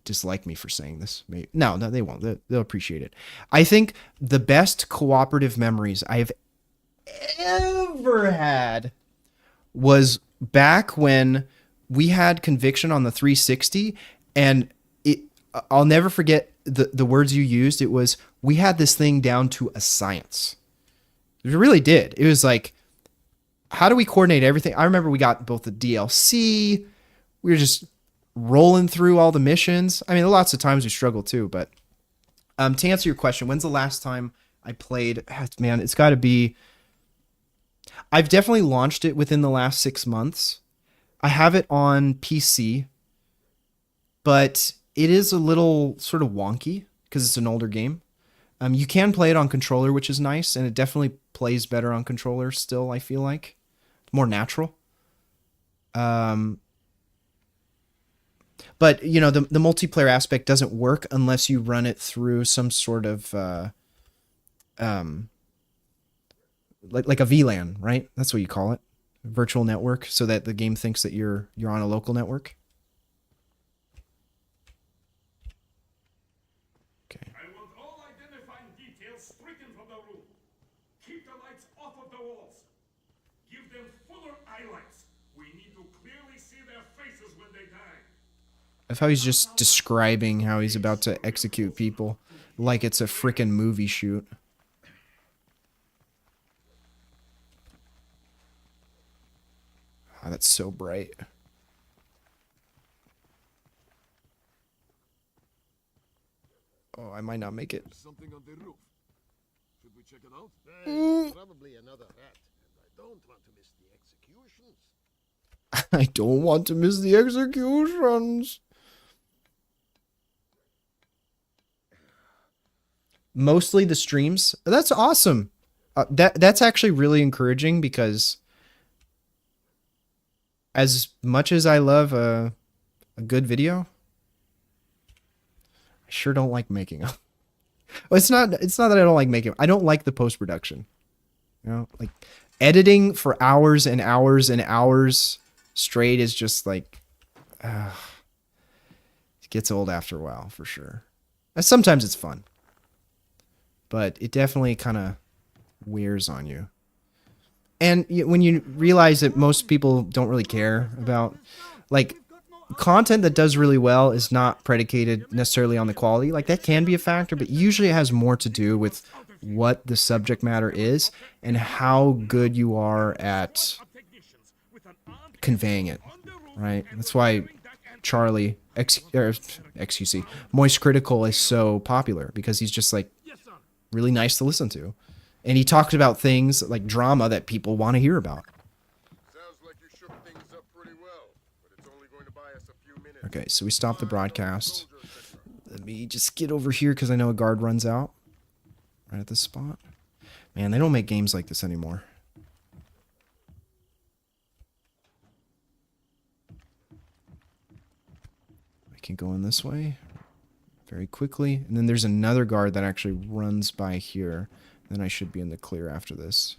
dislike me for saying this. Maybe. No, they won't. They'll appreciate it. I think the best cooperative memories I've ever had was back when we had Conviction on the 360, and I'll never forget the words you used. It was, we had this thing down to a science. We really did. It was like, how do we coordinate everything? I remember we got both the DLC. We were just rolling through all the missions. I mean, lots of times we struggled too, but to answer your question, when's the last time I played? Man, it's got to be... I've definitely launched it within the last 6 months. I have it on PC, but it is a little sort of wonky because it's an older game. You can play it on controller, which is nice, and it definitely plays better on controller still, I feel like. It's more natural. But, you know, the multiplayer aspect doesn't work unless you run it through some sort of, like a VLAN, right? That's what you call it. Virtual network, so that the game thinks that you're on a local network. Okay. I want all identifying details stricken from the room. Keep the lights off of the walls. Give them fuller highlights. We need to clearly see their faces when they die. I thought he's just describing how he's about to execute people like it's a frickin' movie shoot. Oh, that's so bright. Oh, I might not make it. Something on the roof. Should we check it out? Probably another rat. And I don't want to miss the executions. I don't want to miss the executions. Mostly the streams. That's awesome. That's actually really encouraging because as much as I love a good video, I sure don't like making them. Well, it's not that I don't like making them. I don't like the post-production. You know, like editing for hours and hours and hours straight is just like, it gets old after a while for sure. Sometimes it's fun, but it definitely kind of wears on you. And when you realize that most people don't really care about, like, content that does really well is not predicated necessarily on the quality. Like, that can be a factor, but usually it has more to do with what the subject matter is and how good you are at conveying it, right? That's why Charlie, XQC, Moist Critical is so popular, because he's just, like, really nice to listen to. And he talks about things like drama that people want to hear about. Sounds like you shook things up pretty well, but it's only going to buy us a few minutes. Okay, so we stopped the broadcast. Let me just get over here because I know a guard runs out right at this spot. Man, they don't make games like this anymore. I can go in this way very quickly. And then there's another guard that actually runs by here. Then I should be in the clear after this.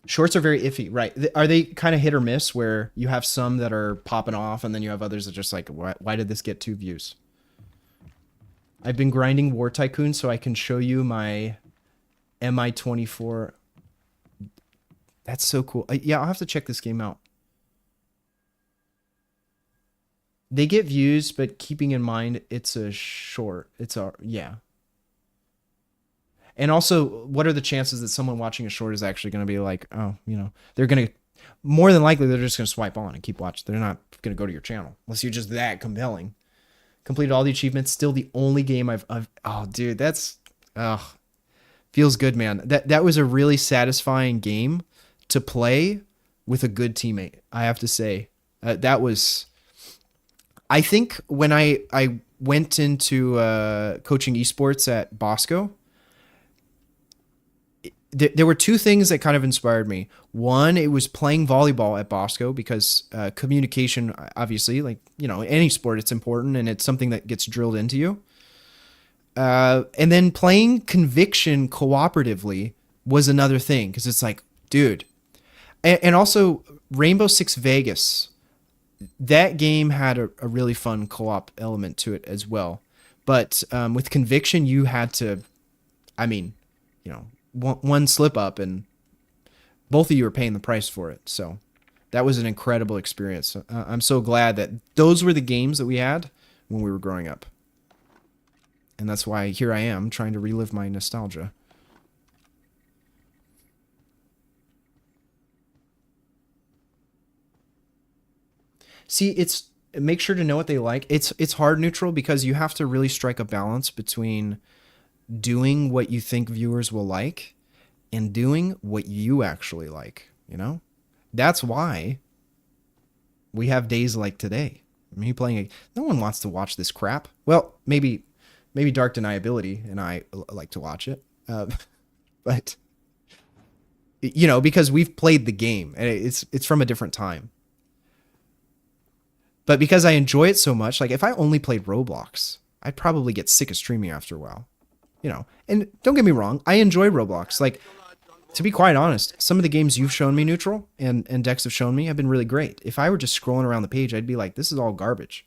Shorts are very iffy, right? Are they kind of hit or miss where you have some that are popping off and then you have others that are just like, why did this get 2 views? I've been grinding War Tycoon so I can show you my MI24. That's so cool. Yeah, I'll have to check this game out. They get views, but keeping in mind it's a short. Yeah. And also, what are the chances that someone watching a short is actually going to be like, oh, you know, they're going to, more than likely, they're just going to swipe on and keep watching. They're not going to go to your channel unless you're just that compelling. Completed all the achievements. Still the only game I've oh, dude, that's, feels good, man. That was a really satisfying game to play with a good teammate, I have to say. That was, I think when I went into coaching esports at Bosco, there were 2 things that kind of inspired me. One, it was playing volleyball at Bosco because communication, obviously, like, you know, any sport, it's important and it's something that gets drilled into you. And then playing Conviction cooperatively was another thing because it's like, dude. And also Rainbow Six Vegas, that game had a really fun co-op element to it as well. But with Conviction, you had to, I mean, you know, one slip up and both of you are paying the price for it. So that was an incredible experience. I'm so glad that those were the games that we had when we were growing up. And that's why here I am trying to relive my nostalgia. See, make sure to know what they like. It's hard neutral because you have to really strike a balance between doing what you think viewers will like and doing what you actually like, you know? That's why we have days like today. Me playing no one wants to watch this crap. Well, maybe Dark Deniability and I like to watch it. But you know, because we've played the game and it's from a different time. But because I enjoy it so much, like if I only played Roblox, I'd probably get sick of streaming after a while. You know, and don't get me wrong, I enjoy Roblox. Like, to be quite honest, some of the games you've shown me, Neutral, and Dex have shown me have been really great. If I were just scrolling around the page, I'd be like, this is all garbage.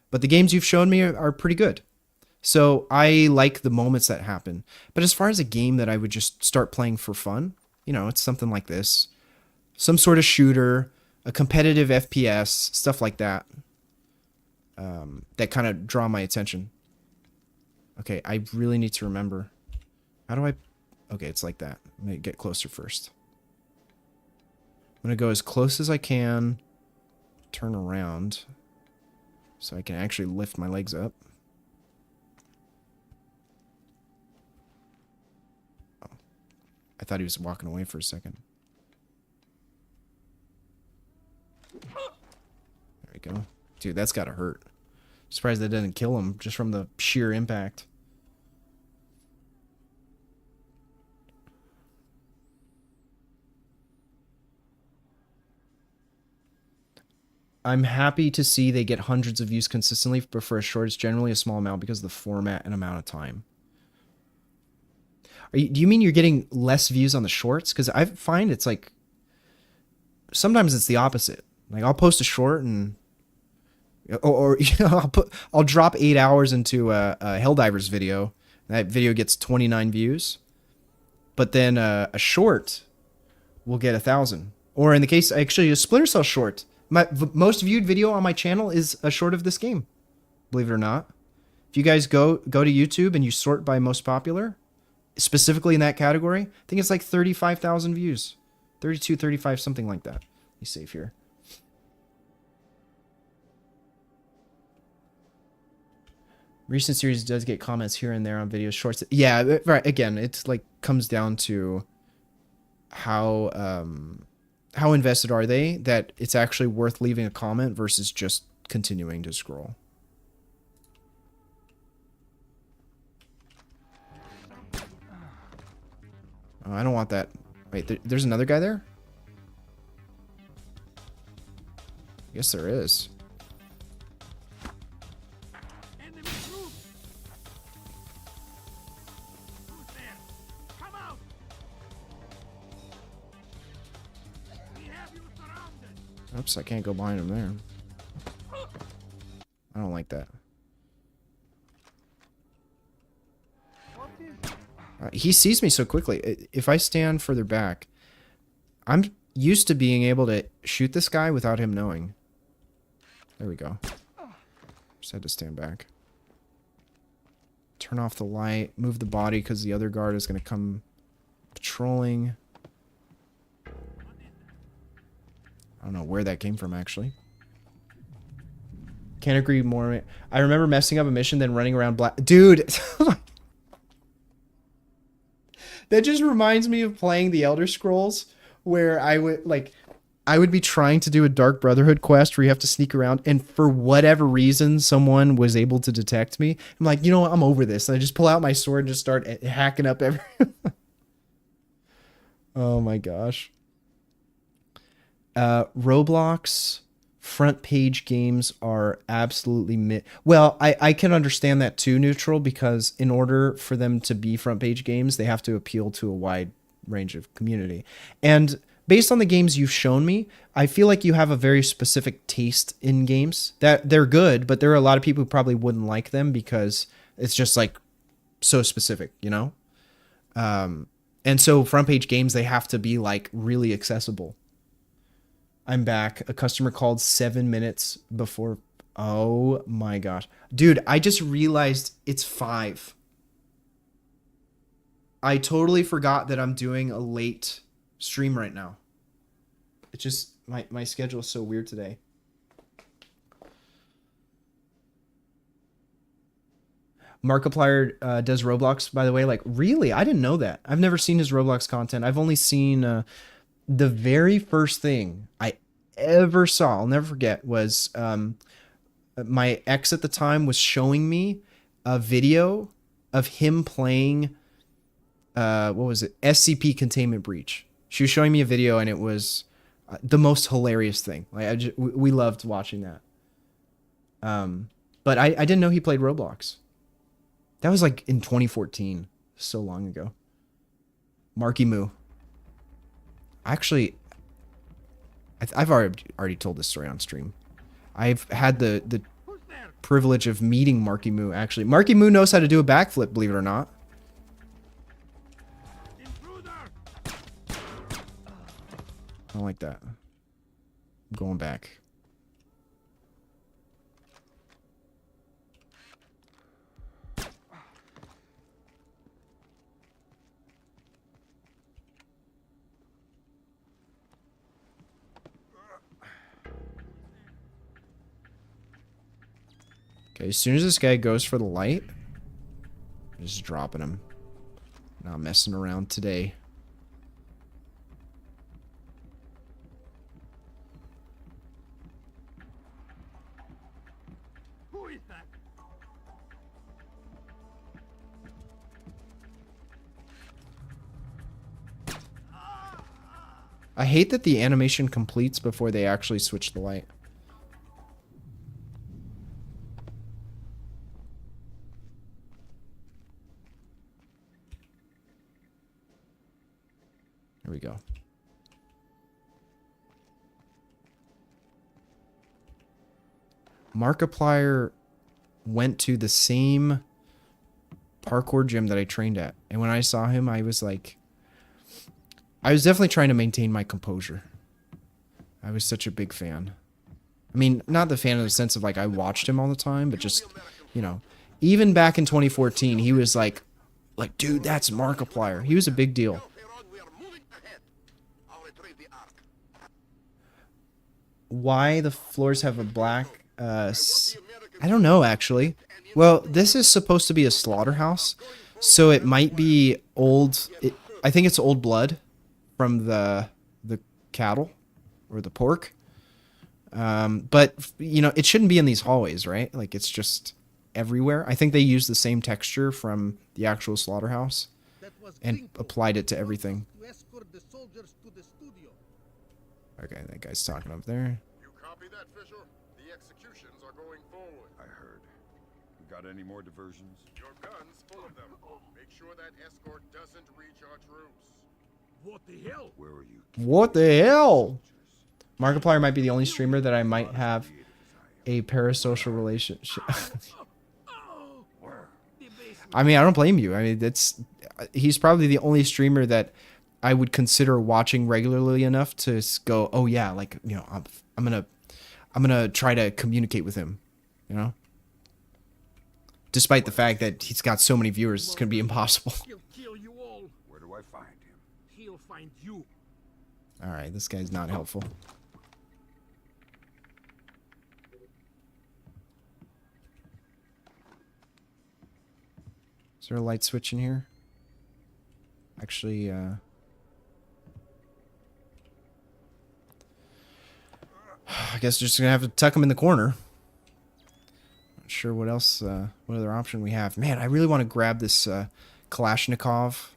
But the games you've shown me are pretty good. So I like the moments that happen. But as far as a game that I would just start playing for fun, you know, it's something like this. Some sort of shooter, a competitive FPS, stuff like that. That kind of draw my attention. Okay, I really need to remember. How do I... Okay, it's like that. I'm going to get closer first. I'm going to go as close as I can. Turn around. So I can actually lift my legs up. Oh. I thought he was walking away for a second. There we go. Dude, that's got to hurt. Surprised that didn't kill him just from the sheer impact. I'm happy to see they get hundreds of views consistently, but for a short, it's generally a small amount because of the format and amount of time. Do you mean you're getting less views on the shorts? Because I find it's like, sometimes it's the opposite. Like I'll post a short and, or you know, I'll drop 8 hours into a Helldivers video. That video gets 29 views, but then a short will get 1,000. Or in the case, actually, a Splinter Cell short. My most viewed video on my channel is a short of this game, believe it or not. If you guys go to YouTube and you sort by most popular, specifically in that category, I think it's like 35,000 views. 32, 35, something like that. Be safe here. Recent series does get comments here and there on video shorts. Yeah, right. Again, it's like comes down to how how invested are they that it's actually worth leaving a comment versus just continuing to scroll? Oh, I don't want that. Wait, there's another guy there? I guess there is. Enemy troops! Who's there? Come out! We have you surrounded! Oops, I can't go behind him there. I don't like that. He sees me so quickly. If I stand further back, I'm used to being able to shoot this guy without him knowing. There we go. Just had to stand back. Turn off the light. Move the body because the other guard is going to come patrolling. I don't know where that came from, actually. Can't agree more. I remember messing up a mission, then running around black... Dude! That just reminds me of playing the Elder Scrolls, where I would be trying to do a Dark Brotherhood quest where you have to sneak around, and for whatever reason, someone was able to detect me. I'm like, you know what? I'm over this. And I just pull out my sword and just start hacking up everyone. Oh my gosh. Roblox front page games are absolutely well, I can understand that too, Neutral, because in order for them to be front page games, they have to appeal to a wide range of community. And based on the games you've shown me, I feel like you have a very specific taste in games. That they're good, but there are a lot of people who probably wouldn't like them because it's just like so specific, you know? And so front page games, they have to be like really accessible. I'm back. A customer called 7 minutes before. Oh my gosh. Dude, I just realized it's 5. I totally forgot that I'm doing a late stream right now. It's just, my schedule is so weird today. Markiplier does Roblox, by the way. Like, really? I didn't know that. I've never seen his Roblox content. I've only seen... the very first thing I ever saw, I'll never forget, was my ex at the time was showing me a video of him playing, what was it? SCP Containment Breach. She was showing me a video, and it was the most hilarious thing. Like, we loved watching that. But I didn't know he played Roblox. That was like in 2014, so long ago. Marky Moo. Actually, I've already told this story on stream. I've had the privilege of meeting Marky Moo, actually. Marky Moo knows how to do a backflip, believe it or not. Intruder! I don't like that. I'm going back. Okay, as soon as this guy goes for the light, I'm just dropping him. Not messing around today. Who is that? I hate that the animation completes before they actually switch the light. Here we go. Markiplier went to the same parkour gym that I trained at. And when I saw him, I was like... I was definitely trying to maintain my composure. I was such a big fan. I mean, not the fan in the sense of like I watched him all the time, but just, you know, even back in 2014, he was like, dude, that's Markiplier. He was a big deal. We are moving ahead. I'll retrieve the ark. Why the floors have a black, I don't know, actually. Well, this is supposed to be a slaughterhouse, so it might be old, I think it's old blood from the cattle. or the pork. But you know, it shouldn't be in these hallways, right? Like it's just everywhere. I think they used the same texture from the actual slaughterhouse That was and Gringo. applied it to He wants everything. us to escort the soldiers to the studio. Okay, that guy's talking up there. You copy that, Fisher? The executions are going forward. I heard. We got any more diversions? Your gun's full of them. Make sure that escort doesn't reach our troops. What the hell? Where are you? What the hell? Markiplier might be the only streamer that I might have a parasocial relationship. I mean, I don't blame you. I mean, he's probably the only streamer that I would consider watching regularly enough to go, oh yeah, like, you know, I'm gonna try to communicate with him, you know. Despite the fact that he's got so many viewers, it's gonna be impossible. He'll kill you all. Where do I find him? He'll find you. All right, this guy's not helpful. Is there a light switch in here? Actually, I guess just gonna have to tuck him in the corner. Not sure what else, what other option we have. Man, I really want to grab this Kalashnikov,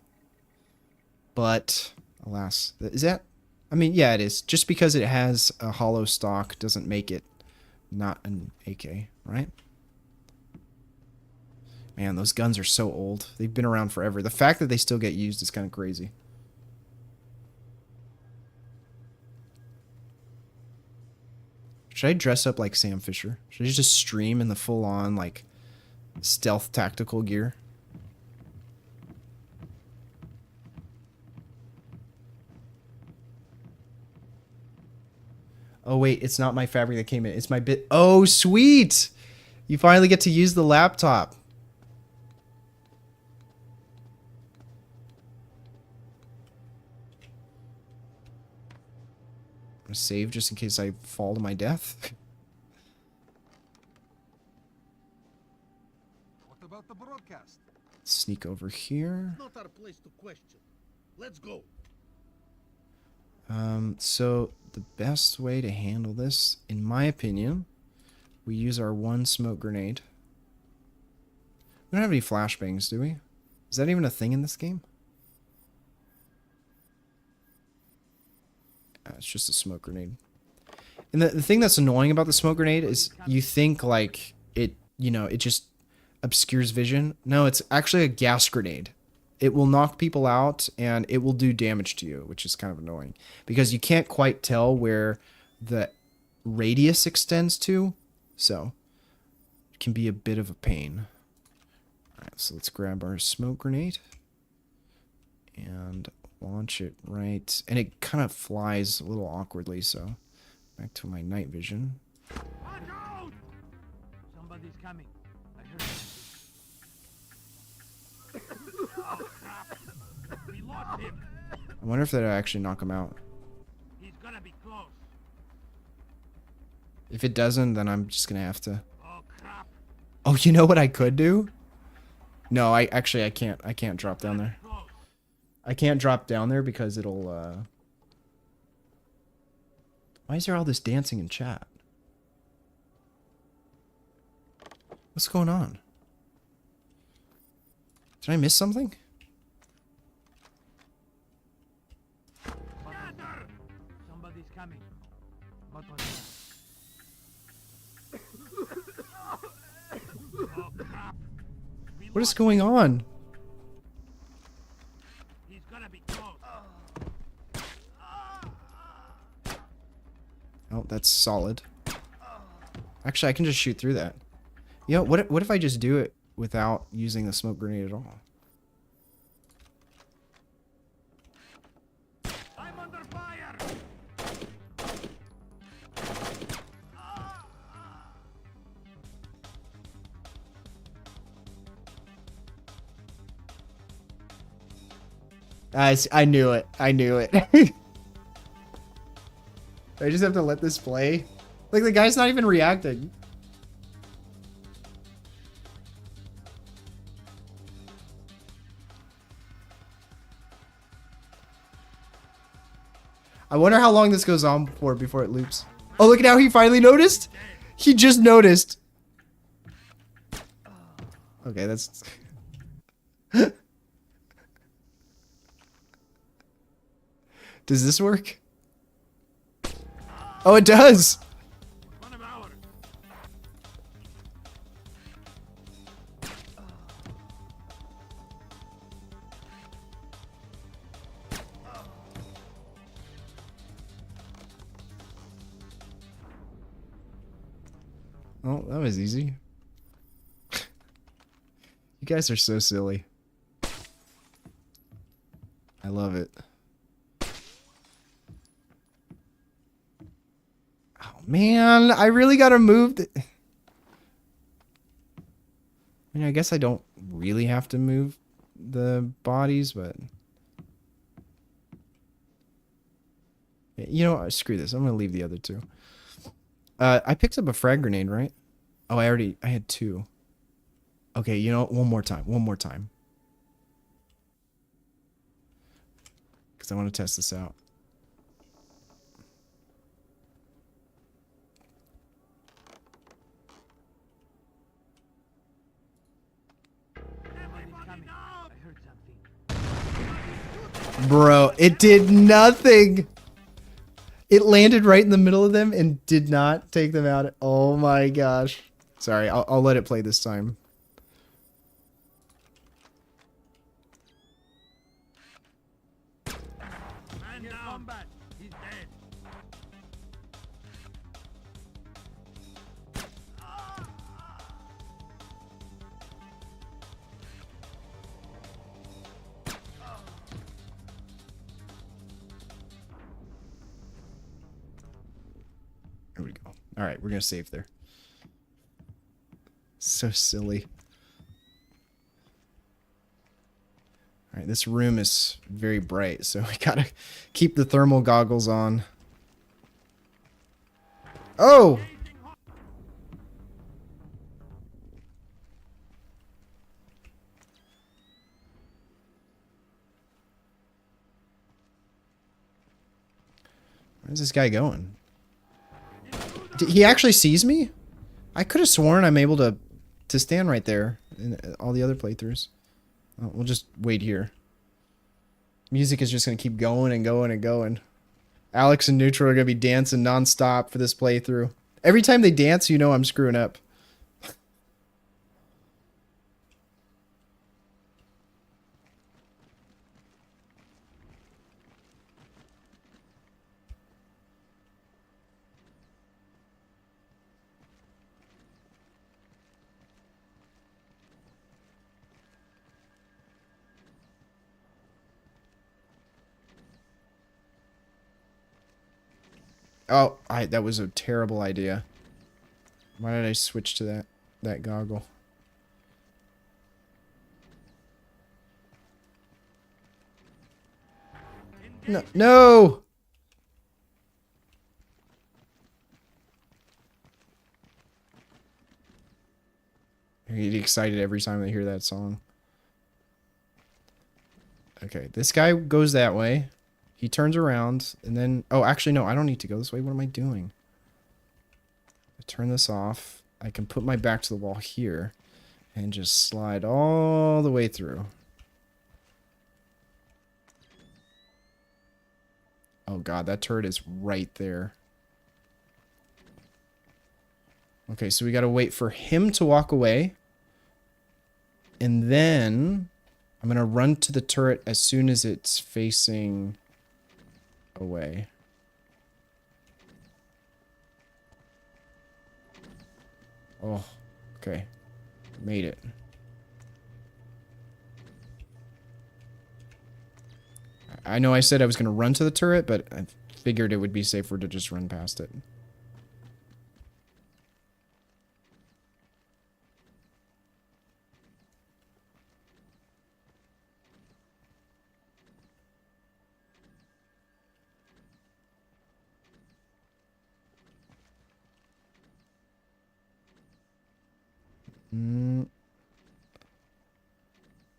but alas, is that? I mean, yeah, it is. Just because it has a hollow stock doesn't make it not an AK, right? Man, those guns are so old. They've been around forever. The fact that they still get used is kind of crazy. Should I dress up like Sam Fisher? Should I just stream in the full-on, like, stealth tactical gear? Oh, wait, it's not my fabric that came in. It's my bit. Oh, sweet! You finally get to use the laptop. I'm gonna save just in case I fall to my death. What about the broadcast? Sneak over here. Not our place to question. Let's go. So the best way to handle this, in my opinion, we use our one smoke grenade. We don't have any flashbangs, do we? Is that even a thing in this game? It's just a smoke grenade. And the thing that's annoying about the smoke grenade is you think like it, you know, it just obscures vision. No, it's actually a gas grenade. It will knock people out and it will do damage to you, which is kind of annoying because you can't quite tell where the radius extends to. So it can be a bit of a pain. All right, so let's grab our smoke grenade and launch it right. And it kind of flies a little awkwardly. So back to my night vision. Watch out! Somebody's coming. I heard we lost him. I wonder if that'll actually knock him out. He's gonna be close. If it doesn't, then I'm just gonna have to. Oh crap. Oh, you know what I could do? No, I can't. I can't drop down there. Close. I can't drop down there because it'll. Why is there all this dancing in chat? What's going on? Did I miss something? Somebody's coming. What was that? Oh crap. We What is lost going on? He's gonna be close. Oh, that's solid. Actually, I can just shoot through that. You know, what if I just do it without using the smoke grenade at all? I'm under fire. I knew it. I knew it. I just have to let this play. Like, the guy's not even reacting. I wonder how long this goes on for before it loops. Oh, look at how he finally noticed. He just noticed. Okay, that's... Does this work? Oh, it does. Oh, that was easy. You guys are so silly. I love it. Oh man, I really gotta move the... I mean, I guess I don't really have to move the bodies, but... You know, screw this. I'm gonna leave the other two. I picked up a frag grenade, right? Oh, I had two. Okay, you know what? One more time. One more time. Because I want to test this out. Bro, it did nothing. It landed right in the middle of them and did not take them out. Oh my gosh. Sorry, I'll let it play this time. Here we go. All right, we're going to save there. So silly. All right, this room is very bright, so we got to keep the thermal goggles on. Oh! Where's this guy going? He actually sees me? I could have sworn I'm able to stand right there in all the other playthroughs. Oh, we'll just wait here. Music is just going to keep going and going and going. Alex and Neutral are going to be dancing nonstop for this playthrough. Every time they dance, you know I'm screwing up. Oh, that was a terrible idea. Why did I switch to that goggle? No, no! I get excited every time I hear that song. Okay, this guy goes that way. He turns around, and then... Oh, actually, no, I don't need to go this way. What am I doing? I turn this off. I can put my back to the wall here, and just slide all the way through. Oh god, that turret is right there. Okay, so we gotta wait for him to walk away. And then... I'm gonna run to the turret as soon as it's facing... away. Oh, okay. Made it. I know I said I was going to run to the turret, but I figured it would be safer to just run past it.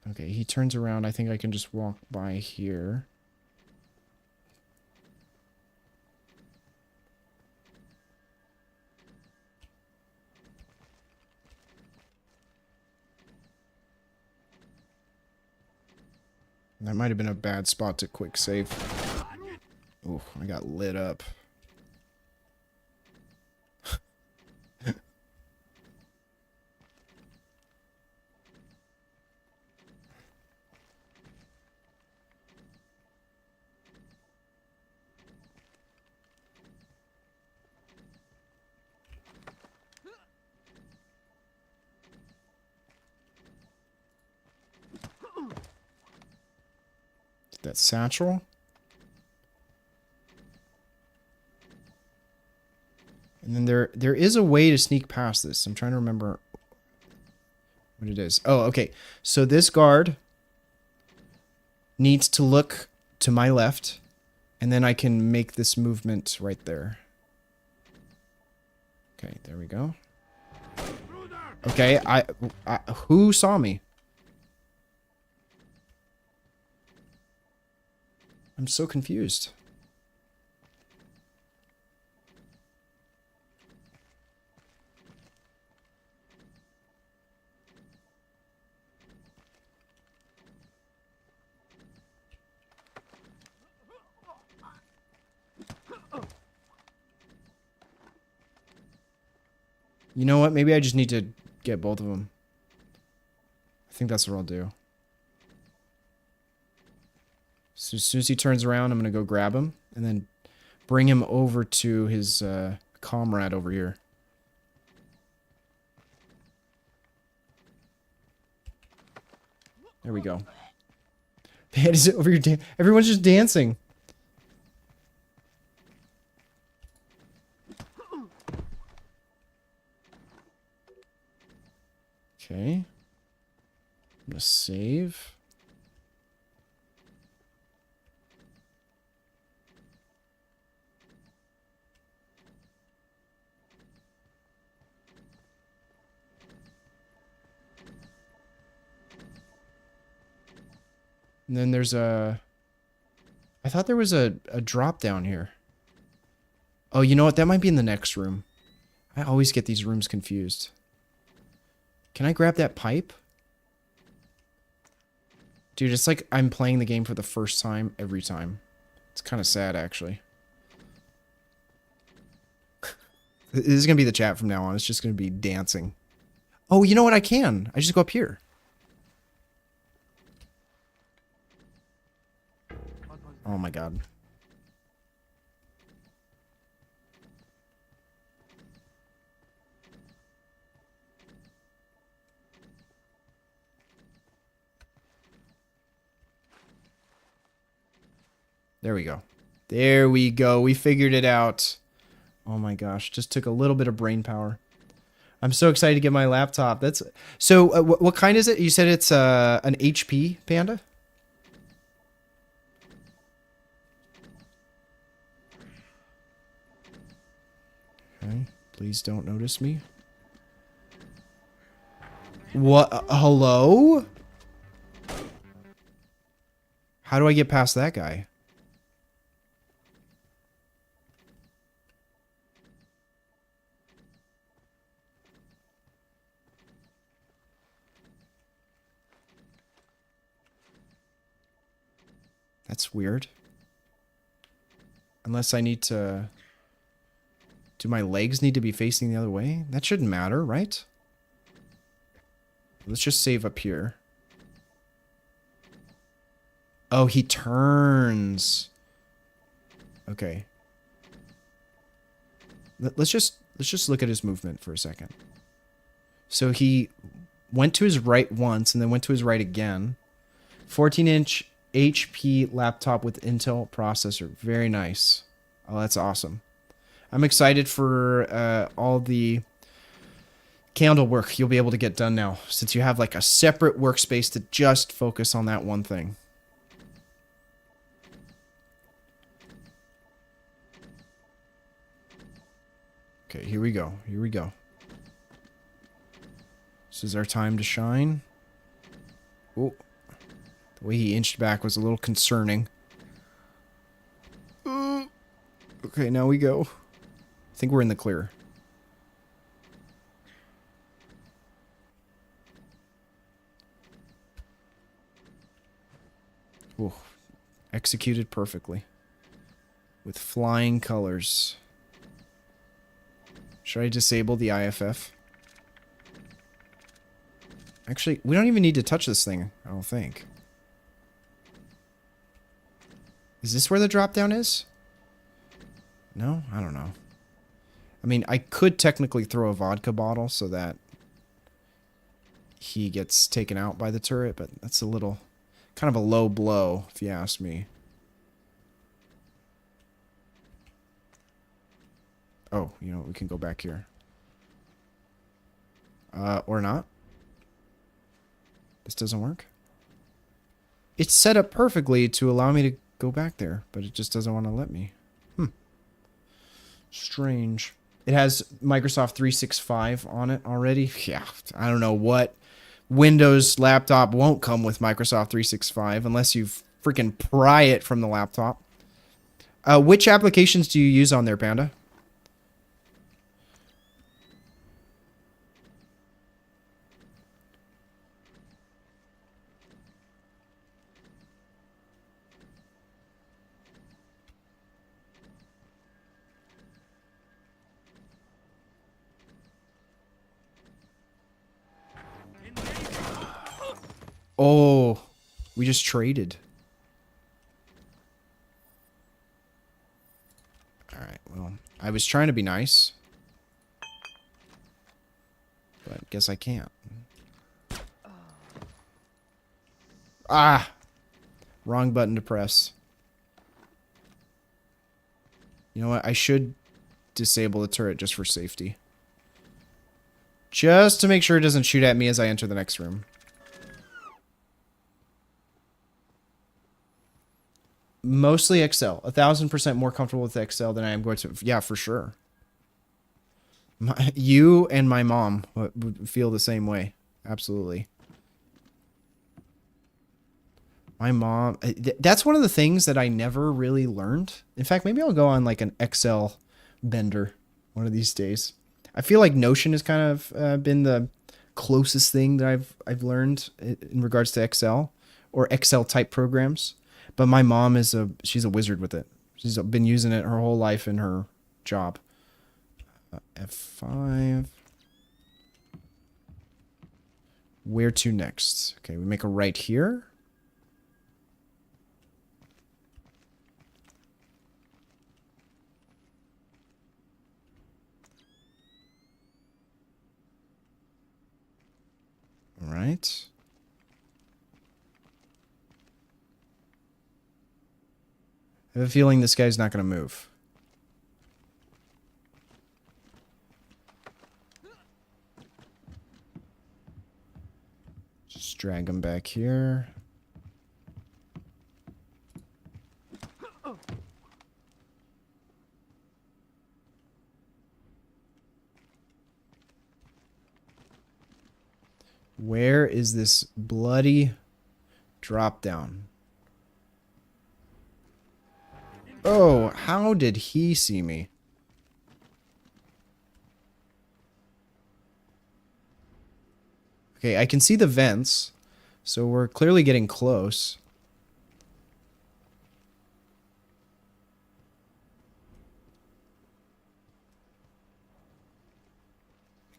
Okay, he turns around. I think I can just walk by here. That might have been a bad spot to quick save. Oh, I got lit up. That satchel. And then there is a way to sneak past this. I'm trying to remember what it is. Oh, okay. So this guard needs to look to my left, and then I can make this movement right there. Okay, there we go. Okay, I who saw me? I'm so confused. You know what? Maybe I just need to get both of them. I think that's what I'll do. So as soon as he turns around, I'm going to go grab him and then bring him over to his comrade over here. There we go. Man, is it over here? Everyone's just dancing. Okay. I'm gonna save. And then there's a... I thought there was a drop down here. Oh, you know what? That might be in the next room. I always get these rooms confused. Can I grab that pipe? Dude, it's like I'm playing the game for the first time every time. It's kind of sad, actually. This is going to be the chat from now on. It's just going to be dancing. Oh, you know what? I can. I just go up here. Oh my god. There we go. There we go. We figured it out. Oh my gosh. Just took a little bit of brain power. I'm so excited to get my laptop. That's so. What kind is it? You said it's an HP Panda. Okay. Please don't notice me. What? Hello? How do I get past that guy? That's weird. Unless I need to... Do my legs need to be facing the other way? That shouldn't matter, right? Let's just save up here. Oh, he turns. Okay. Let's just look at his movement for a second. So he went to his right once and then went to his right again. 14-inch HP laptop with Intel processor. Very nice. Oh, that's awesome. I'm excited for all the candle work you'll be able to get done now, since you have like a separate workspace to just focus on that one thing. Okay, here we go. Here we go. This is our time to shine. Oh, the way he inched back was a little concerning. Okay, now we go. I think we're in the clear. Executed perfectly. With flying colors. Should I disable the IFF? Actually, we don't even need to touch this thing, I don't think. Is this where the drop down is? No? I don't know. I mean, I could technically throw a vodka bottle so that he gets taken out by the turret, but that's a little... kind of a low blow, if you ask me. Oh, you know, we can go back here. Or not. This doesn't work. It's set up perfectly to allow me to go back there, but it just doesn't want to let me. Strange. It has Microsoft 365 on it already. Yeah, I don't know what Windows laptop won't come with Microsoft 365 unless you freaking pry it from the laptop. Which applications do you use on there, Panda? Oh, we just traded. Alright, well, I was trying to be nice. But guess I can't. Ah! Wrong button to press. You know what? I should disable the turret just for safety. Just to make sure it doesn't shoot at me as I enter the next room. Mostly Excel. 1,000% more comfortable with Excel than I am going to... Yeah, for sure. You and my mom would feel the same way. Absolutely. My mom... That's one of the things that I never really learned. In fact, maybe I'll go on like an Excel bender one of these days. I feel like Notion has kind of been the closest thing that I've learned in regards to Excel or Excel type programs. But my mom she's a wizard with it. She's been using it her whole life in her job. F5. Where to next? Okay, we make a right here. All right. I have a feeling this guy's not going to move. Just drag him back here. Where is this bloody drop down? Oh, how did he see me? Okay, I can see the vents, so we're clearly getting close.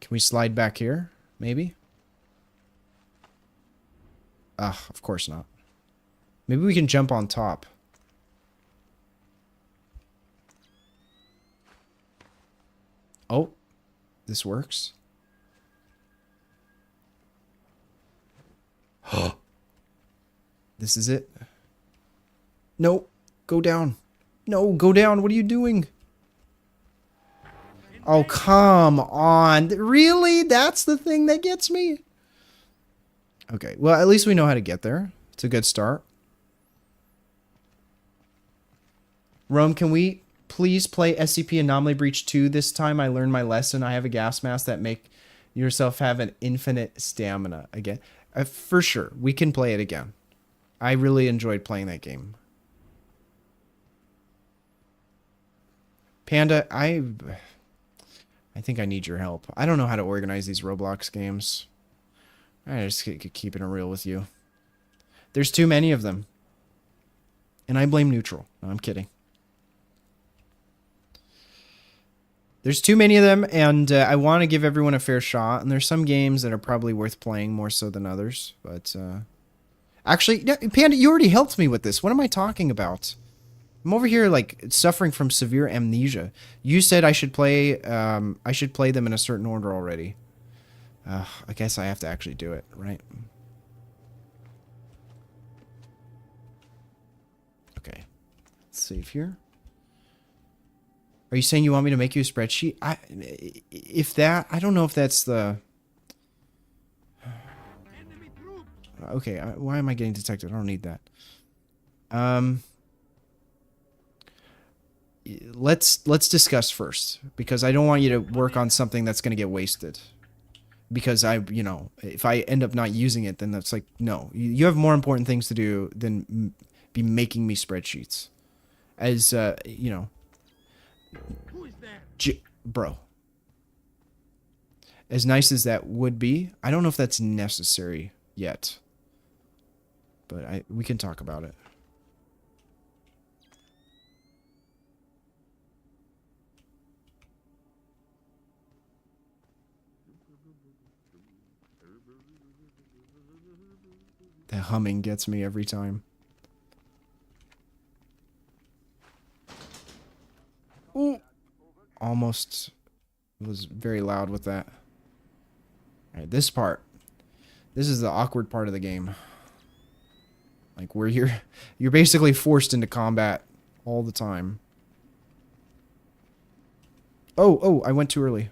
Can we slide back here? Maybe? Ah, of course not. Maybe we can jump on top. Oh, this works. This is it. No, go down. No, go down. What are you doing? Oh, come on. Really? That's the thing that gets me? Okay, well, at least we know how to get there. It's a good start. Rome, can we please play SCP Anomaly Breach 2 this time? I learned my lesson. I have a gas mask that make yourself have an infinite stamina again. For sure, we can play it again. I really enjoyed playing that game. Panda, I think I need your help. I don't know how to organize these Roblox games. I just keeping it real with you. There's too many of them. And I blame neutral. No, I'm kidding. There's too many of them, and I want to give everyone a fair shot. And there's some games that are probably worth playing more so than others. But actually, Panda, you already helped me with this. What am I talking about? I'm over here like suffering from severe amnesia. You said I should play them in a certain order already. I guess I have to actually do it, right? Okay. Let's save here. Are you saying you want me to make you a spreadsheet? I don't know if that's the... Okay, why am I getting detected? I don't need that. Let's discuss first, because I don't want you to work on something that's going to get wasted. Because if I end up not using it, then that's like, no. You have more important things to do than be making me spreadsheets. As, Who is there? bro. As nice as that would be, I don't know if that's necessary yet. But we can talk about it. The humming gets me every time. Ooh. Almost was very loud with that. Alright, this part. This is the awkward part of the game. Like where you're basically forced into combat all the time. Oh, I went too early.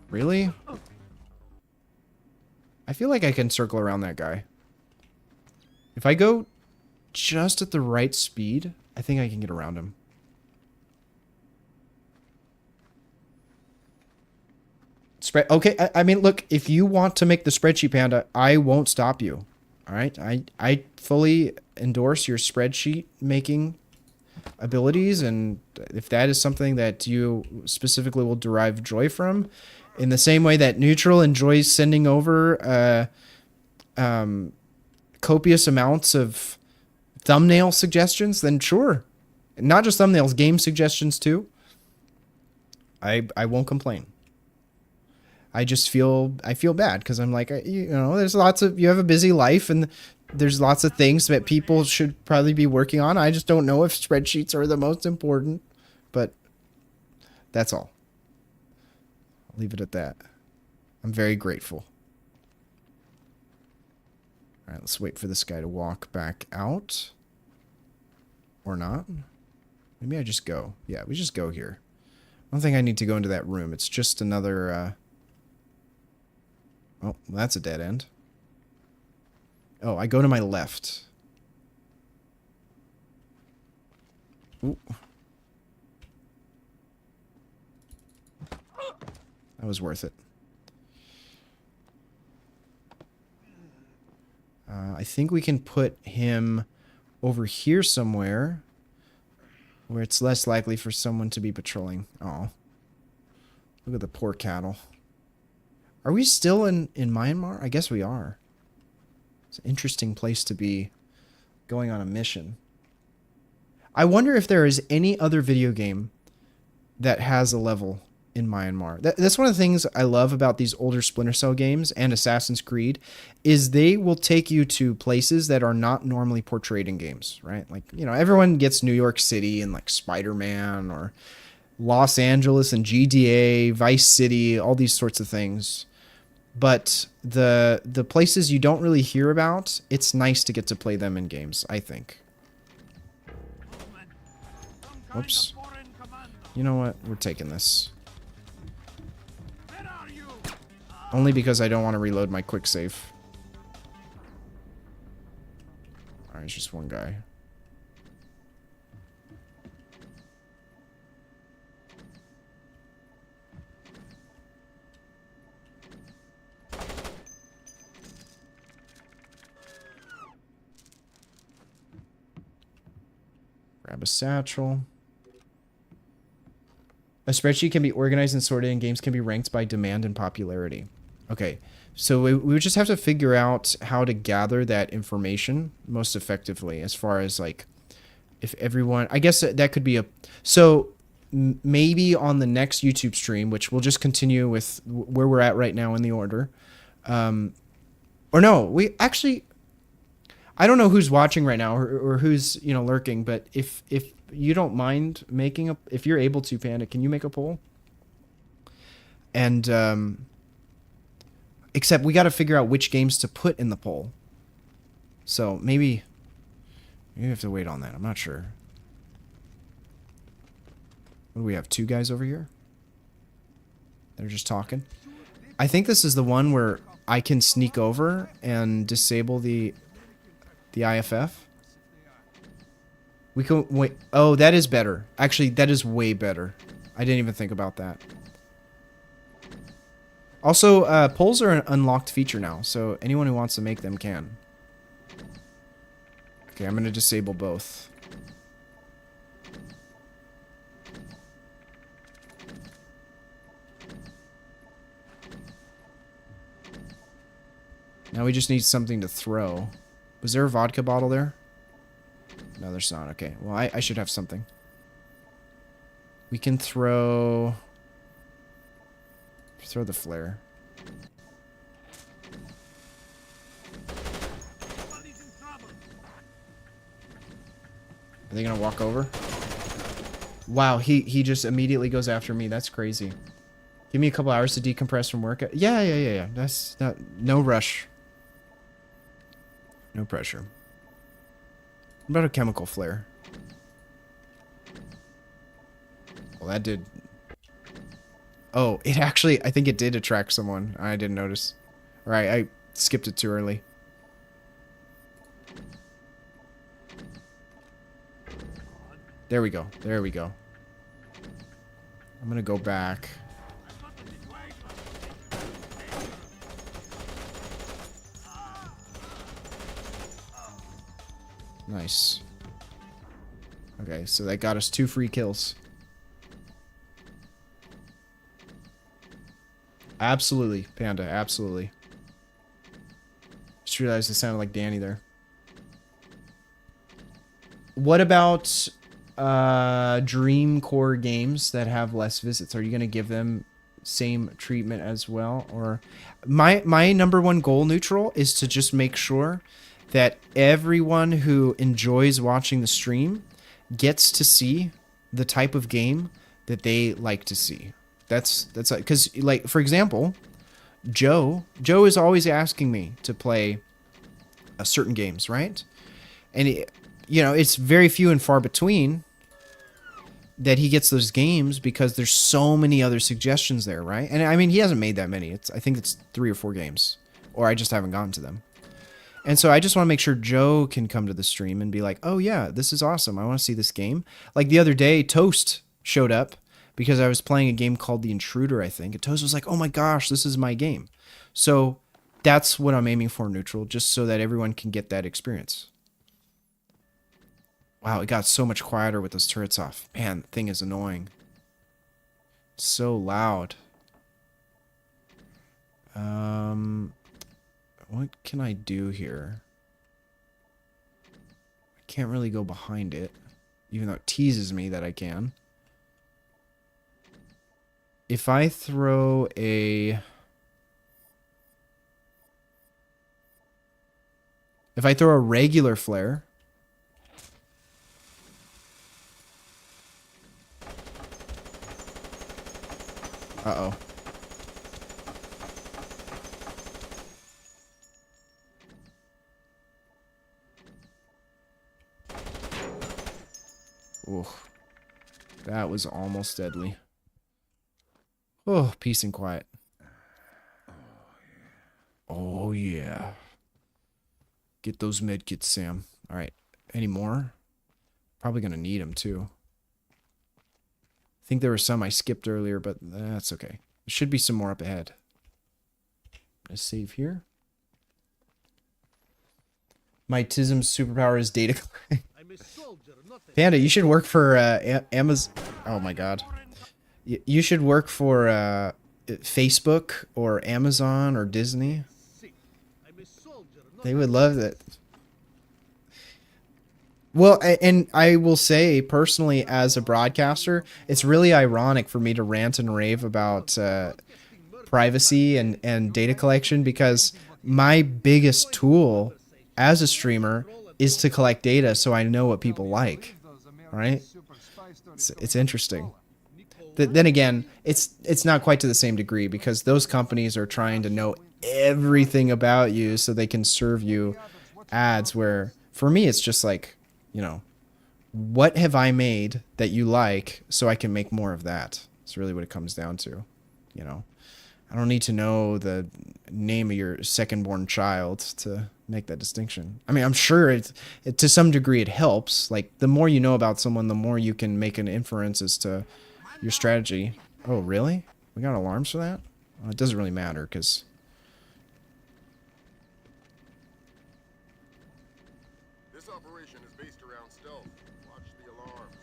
Really? I feel like I can circle around that guy. If I go just at the right speed, I think I can get around him. Okay, I mean, look, if you want to make the spreadsheet, Panda, I won't stop you. All right? I fully endorse your spreadsheet making abilities, and if that is something that you specifically will derive joy from, in the same way that Neutral enjoys sending over copious amounts of thumbnail suggestions, then sure. Not just thumbnails, game suggestions too. I won't complain. I feel bad because I'm like, there's you have a busy life and there's lots of things that people should probably be working on. I just don't know if spreadsheets are the most important, but that's all. I'll leave it at that. I'm very grateful. All right, let's wait for this guy to walk back out. Or not. Maybe I just go. Yeah, we just go here. I don't think I need to go into that room. It's just another... Oh, that's a dead end. Oh, I go to my left. Ooh. That was worth it. I think we can put him over here somewhere where it's less likely for someone to be patrolling. Oh, look at the poor cattle. Are we still in Myanmar? I guess we are. It's an interesting place to be going on a mission. I wonder if there is any other video game that has a level in Myanmar. That's one of the things I love about these older Splinter Cell games and Assassin's Creed, is they will take you to places that are not normally portrayed in games, right? Like, everyone gets New York City and like Spider-Man, or Los Angeles and GTA, Vice City, all these sorts of things. But the places you don't really hear about, it's nice to get to play them in games, I think. Whoops. You know what? We're taking this. Only because I don't want to reload my quick save. Alright, it's just one guy. Grab a satchel. A spreadsheet can be organized and sorted, and games can be ranked by demand and popularity. Okay, so we would just have to figure out how to gather that information most effectively, as far as like, if everyone, I guess that could be a, so maybe on the next YouTube stream, which we'll just continue with where we're at right now in the order. Or no, we actually, I don't know who's watching right now or who's, you know, lurking, but if you don't mind making a, if you're able to, Panda, can you make a poll? And, except we got to figure out which games to put in the poll. So maybe you have to wait on that. I'm not sure. What do we have? 2 guys over here? They're just talking. I think this is the one where I can sneak over and disable the IFF. We can wait. Oh, that is better. Actually, that is way better. I didn't even think about that. Also, polls are an unlocked feature now, so anyone who wants to make them can. Okay, I'm going to disable both. Now we just need something to throw. Was there a vodka bottle there? No, there's not. Okay, well, I should have something. We can throw the flare. Are they gonna walk over? Wow, he just immediately goes after me. That's crazy. Give me a couple hours to decompress from work. Yeah. That's not, no rush. No pressure. What about a chemical flare? Well, that did... Oh, it actually... I think it did attract someone. I didn't notice. Alright, I skipped it too early. There we go. There we go. I'm gonna go back. Nice. Okay, so that got us 2 free kills. Absolutely, Panda, absolutely. Just realized it sounded like Danny there. What about Dream Core games that have less visits? Are you going to give them same treatment as well? Or my #1 goal, Neutral, is to just make sure that everyone who enjoys watching the stream gets to see the type of game that they like to see. That's like, because, like, for example, Joe is always asking me to play certain games, right? And you know, it's very few and far between that he gets those games because there's so many other suggestions there, right? And I mean, he hasn't made that many. I think it's 3 or 4 games, or I just haven't gotten to them. And so I just want to make sure Joe can come to the stream and be like, oh yeah, this is awesome. I want to see this game. Like the other day, Toast showed up because I was playing a game called The Intruder, I think. And Toast was like, oh my gosh, this is my game. So that's what I'm aiming for, Neutral, just so that everyone can get that experience. Wow, it got so much quieter with those turrets off. Man, the thing is annoying. It's so loud. What can I do here? I can't really go behind it, even though it teases me that I can. If I throw a... If I throw a regular flare... Uh-oh. Ooh, that was almost deadly. Oh, peace and quiet. Oh, yeah. Get those medkits, Sam. All right. Any more? Probably going to need them, too. I think there were some I skipped earlier, but that's okay. There should be some more up ahead. Let's save here. My TISM's superpower is data. I'm a soldier, not a Panda, you should work for Amazon. Oh my god. You should work for Facebook or Amazon or Disney. I'm a soldier, not They would love that. Well, and I will say personally, as a broadcaster, it's really ironic for me to rant and rave about privacy and data collection, because my biggest tool as a streamer is to collect data so I know what people like, right? It's interesting. Then again, it's not quite to the same degree, because those companies are trying to know everything about you so they can serve you ads, where for me it's just like, you know, what have I made that you like so I can make more of that? It's really what it comes down to, you know. I don't need to know the name of your second-born child to make that distinction. I mean, I'm sure it to some degree it helps. Like, the more you know about someone, the more you can make an inference as to your strategy. Oh, really? We got alarms for that? Well, it doesn't really matter, because... This operation is based around stealth. Watch the alarms.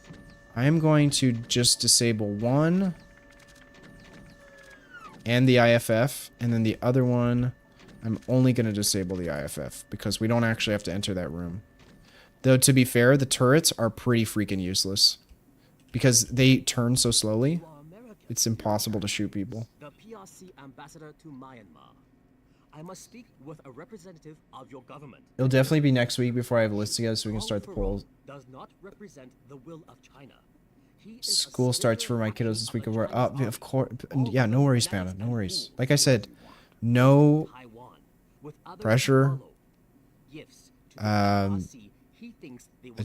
I am going to just disable one and the IFF, and then the other one, I'm only going to disable the IFF because we don't actually have to enter that room. Though, to be fair, the turrets are pretty freaking useless because they turn so slowly. It's impossible to shoot people. The PRC ambassador to Myanmar. I must speak with a representative of your government. It'll definitely be next week before I have a list together so we can start the polls. Does not represent the will of China. School starts for my kiddos this week. Of course. Yeah, no worries, Panda. No worries. Like I said, no pressure. It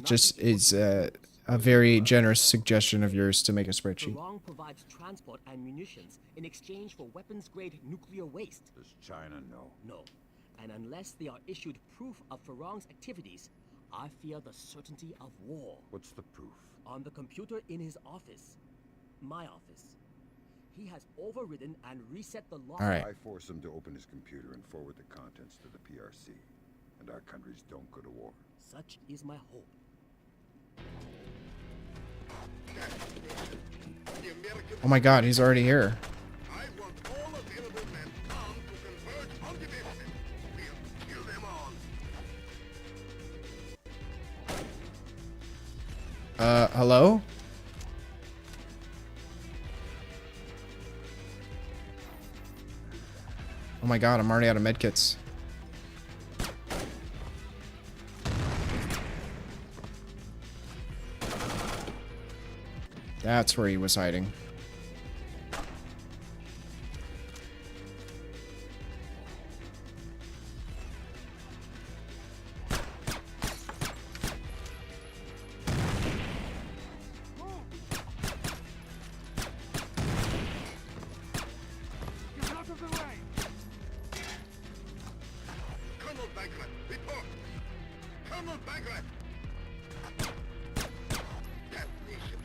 just is a very generous suggestion of yours to make a spreadsheet. Farang provides transport and munitions in exchange for weapons-grade nuclear waste. Does China know? No. And unless they are issued proof of Farang's activities, I fear the certainty of war. What's the proof? On the computer in his office. My office. He has overridden and reset the law. All right. I force him to open his computer and forward the contents to the PRC, and our countries don't go to war. Such is my hope. Oh my god, he's already here. I want all available men armed to converge on the deficit. We'll kill them all. Hello? Oh my god, I'm already out of medkits. That's where he was hiding. Colonel Bagrat, report! Colonel Bagrat! That nation.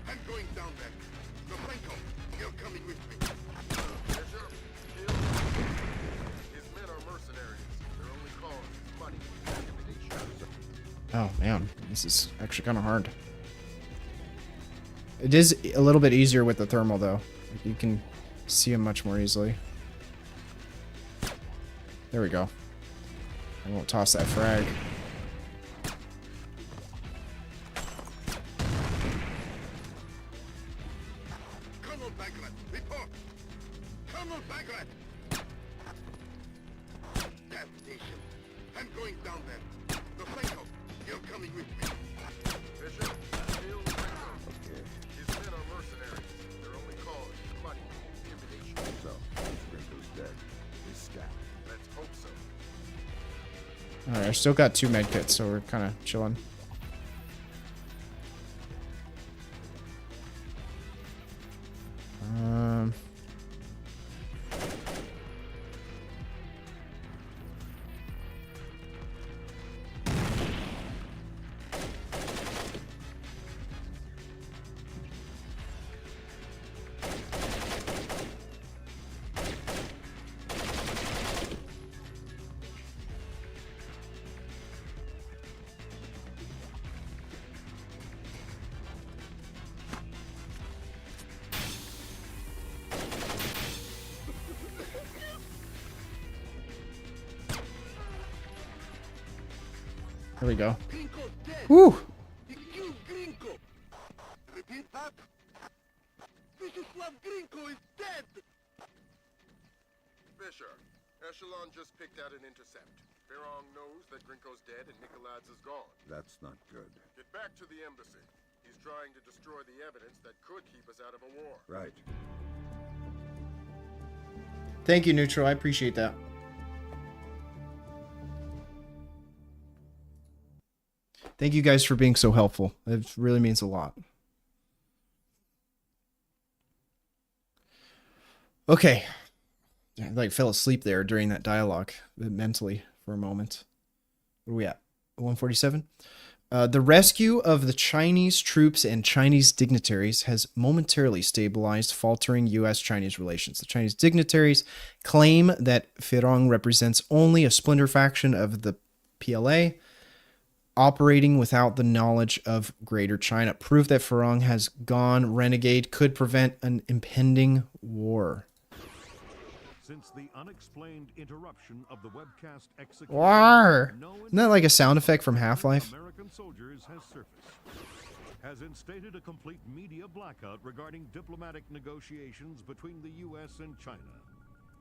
I'm going down there. Franco, you're coming with me. Bishop, kill. His men are mercenaries. Their only cause is money and intimidation. Oh man, this is actually kind of hard. It is a little bit easier with the thermal though. Like, you can see him much more easily. There we go. I won't toss that frag. Colonel Bagrat, report! Colonel Bagrat! That nation. I'm going down there. Franco, you're coming with me. Bishop, kill Franco. His men are mercenaries. Their only cause is money and intimidation. So, Splinter's dead. He's scattered. Let's hope so. Alright, I still got 2 medkits, so we're kind of chilling. Here we go. Gringo's dead. Woo! He killed Gringo. Repeat that. Vyacheslav Gringo is dead. Fisher, Echelon just picked out an intercept. Ferrong knows that Grinko's dead and Nikolads is gone. That's not good. Get back to the embassy. He's trying to destroy the evidence that could keep us out of a war. Right. Thank you, Neutral. I appreciate that. Thank you guys for being so helpful. It really means a lot. Okay. I like fell asleep there during that dialogue mentally for a moment. Where are we at? 147? The rescue of the Chinese troops and Chinese dignitaries has momentarily stabilized faltering U.S.-Chinese relations. The Chinese dignitaries claim that Ferrong represents only a splinter faction of the PLA, operating without the knowledge of Greater China. Proof that Ferrong has gone renegade could prevent an impending war. Since the unexplained interruption of the webcast execution, War! no Isn't that like a sound effect from Half-Life? American soldiers has surfaced. Has instated a complete media blackout regarding diplomatic negotiations between the U.S. and China.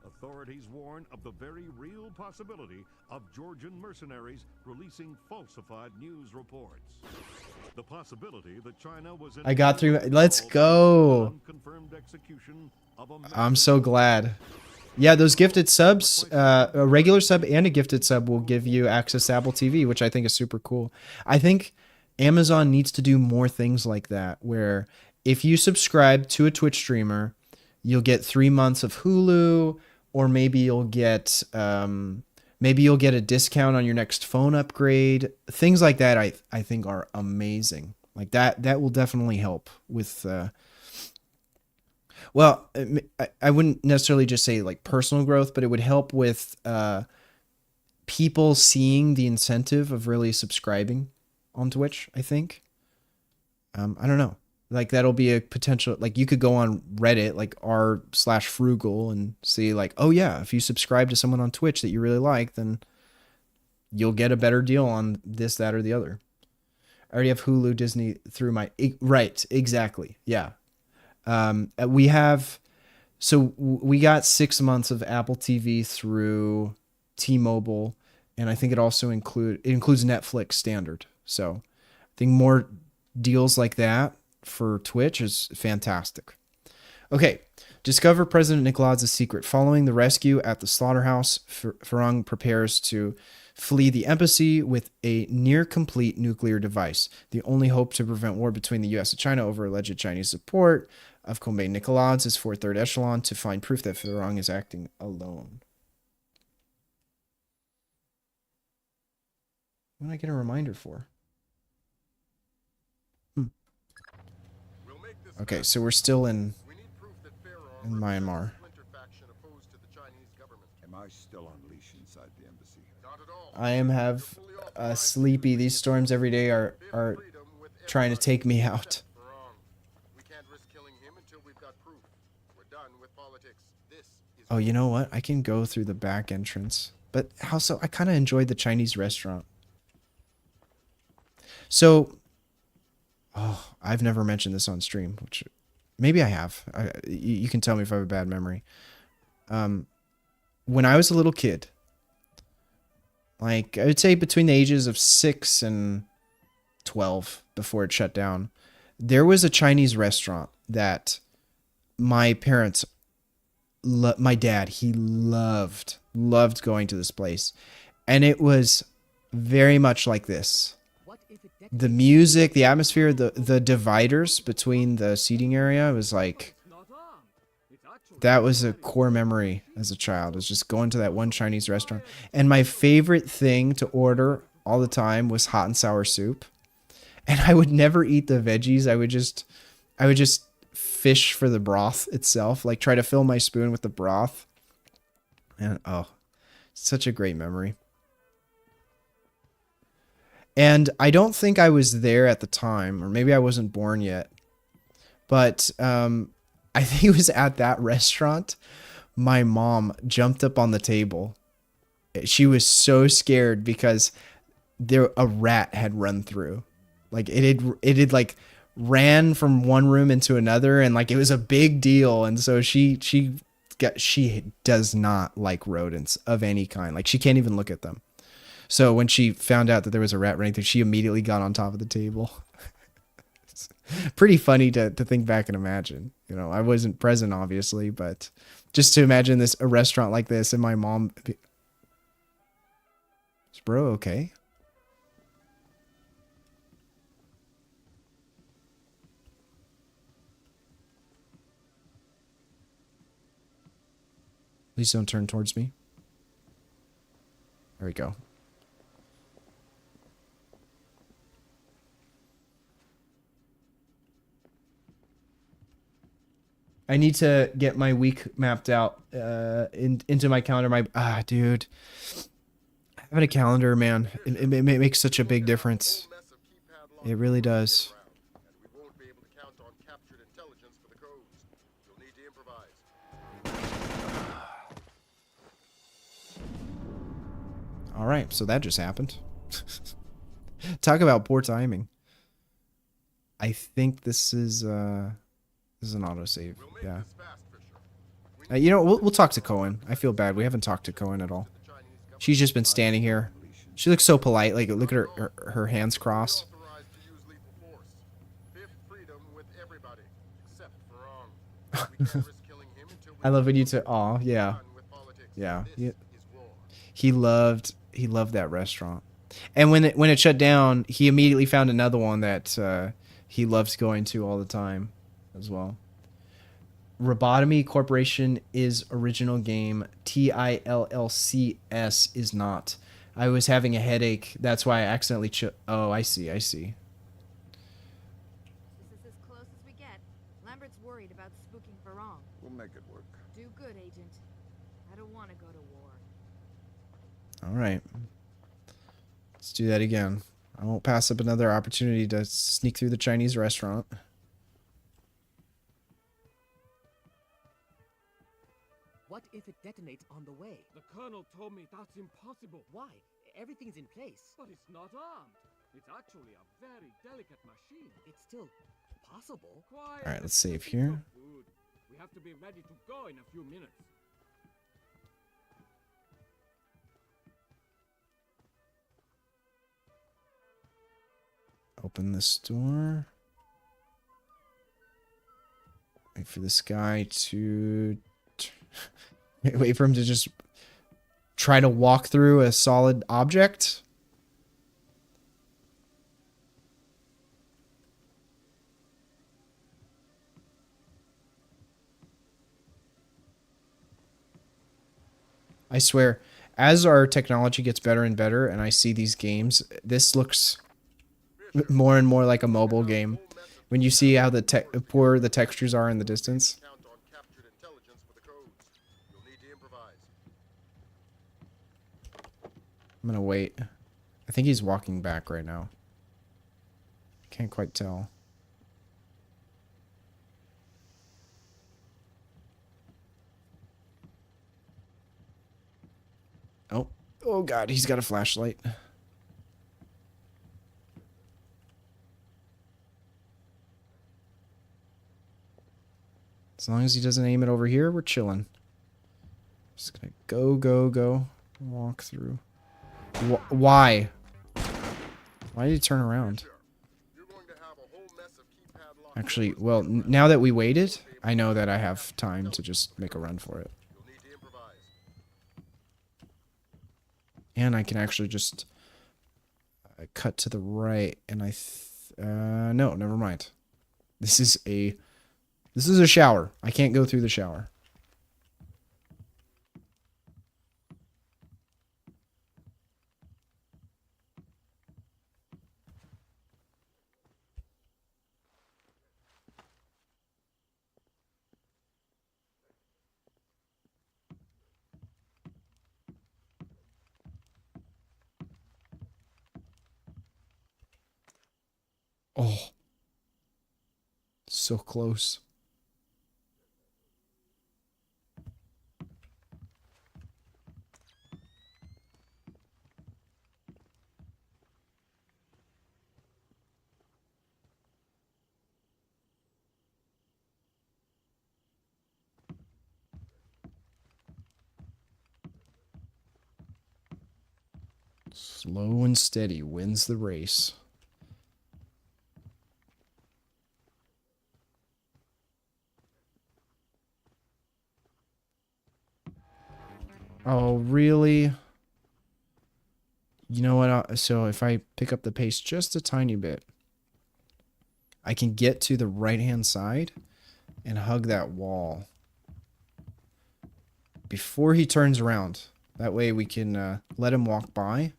Authorities warn of the very real possibility of Georgian mercenaries releasing falsified news reports. The possibility that China was I got through. Let's go. unconfirmed execution of a I'm so glad. Yeah, those gifted subs, a regular sub and a gifted sub will give you access to Apple TV, which I think is super cool. I think Amazon needs to do more things like that, where if you subscribe to a Twitch streamer, you'll get 3 months of Hulu, or maybe you'll get a discount on your next phone upgrade. Things like that I think are amazing. Like that will definitely help with well, I wouldn't necessarily just say like personal growth, but it would help with people seeing the incentive of really subscribing on Twitch, I think. I don't know. Like that'll be a potential, like you could go on Reddit, like r/frugal and see like, oh yeah, if you subscribe to someone on Twitch that you really like, then you'll get a better deal on this, that, or the other. I already have Hulu, Disney through my, right, exactly. Yeah. We got 6 months of Apple TV through T-Mobile, and I think it also includes Netflix standard. So I think more deals like that for Twitch is fantastic. Okay. Discover President Nikolads' secret. Following the rescue at the slaughterhouse, Ferrong prepares to flee the embassy with a near-complete nuclear device. The only hope to prevent war between the U.S. and China over alleged Chinese support of Combat Nikolads is for Third Echelon to find proof that Ferrong is acting alone. What did I get a reminder for? Okay, so we're still in Myanmar. Am I still on leash inside the embassy? I have sleepy. These storms every day are trying to take me out. Oh, you know what? I can go through the back entrance. But also, I kind of enjoyed the Chinese restaurant. So, oh, I've never mentioned this on stream, which maybe I have. You can tell me if I have a bad memory. When I was a little kid, like I would say between the ages of 6 and 12 before it shut down, there was a Chinese restaurant that my parents, my dad, he loved going to this place. And it was very much like this. The music, the atmosphere, the dividers between the seating area was like, that was a core memory as a child, was just going to that one Chinese restaurant. And my favorite thing to order all the time was hot and sour soup. And I would never eat the veggies. I would just fish for the broth itself, like try to fill my spoon with the broth. And oh, such a great memory. And I don't think I was there at the time, or maybe I wasn't born yet, but I think it was at that restaurant. My mom jumped up on the table. She was so scared because there a rat had run through. Like it had like ran from one room into another, and like it was a big deal. And so she does not like rodents of any kind. Like she can't even look at them. So when she found out that there was a rat running through, she immediately got on top of the table. It's pretty funny to think back and imagine. You know, I wasn't present obviously, but just to imagine a restaurant like this and my mom. Is bro okay? Please don't turn towards me. There we go. I need to get my week mapped out into my calendar. Dude, having a calendar, man, it makes such a big difference. It really does. And we won't be able to count on captured intelligence for the codes. You'll need to improvise. All right, so that just happened. Talk about poor timing. I think this is an autosave. We'll make Yeah. this fast, Fisher. You know, we'll talk to Cohen. I feel bad. We haven't talked to Cohen at all. She's just been standing here. She looks so polite. Like, look at her hands crossed. Authorized to use lethal force. Fifth freedom with everybody, except for Ong. We can't risk killing him until we I love when you to. Aw, yeah, done with politics. yeah. This is war. He loved that restaurant. And when it shut down, he immediately found another one that he loves going to all the time, as well. Robotomy Corporation is original game. TILLCS is not. I was having a headache. That's why I accidentally Oh, I see. This is as close as we get. Lambert's worried about spooking for wrong. We'll make it work. Do good, Agent. I don't want to go to war. All right. Let's do that again. I won't pass up another opportunity to sneak through the Chinese restaurant. What if it detonates on the way? The colonel told me that's impossible. Why? Everything's in place. But it's not armed. It's actually a very delicate machine. It's still possible. Quiet. All right, let's save It's here. no food. We have to be ready to go in a few minutes. Open this door. Wait for this guy to... Wait for him to just try to walk through a solid object. I swear, as our technology gets better and better, and I see these games, this looks more and more like a mobile game. When you see how poor the textures are in the distance. Count on captured intelligence for the codes. You'll need to improvise. I'm gonna wait. I think he's walking back right now. Can't quite tell. Oh. Oh god, he's got a flashlight. As long as he doesn't aim it over here, we're chilling. Just gonna go. Walk through. Why? Why did he turn around? You're going to have a whole mess of keypad locks. Actually, well, now that we waited, I know that I have time to just make a run for it. You'll need to improvise. And I can actually just cut to the right, and no, never mind. This is a shower. I can't go through the shower. Oh. So close. Slow and steady wins the race. Oh, really? You know what? So if I pick up the pace just a tiny bit, I can get to the right-hand side and hug that wall before he turns around. That way we can let him walk by.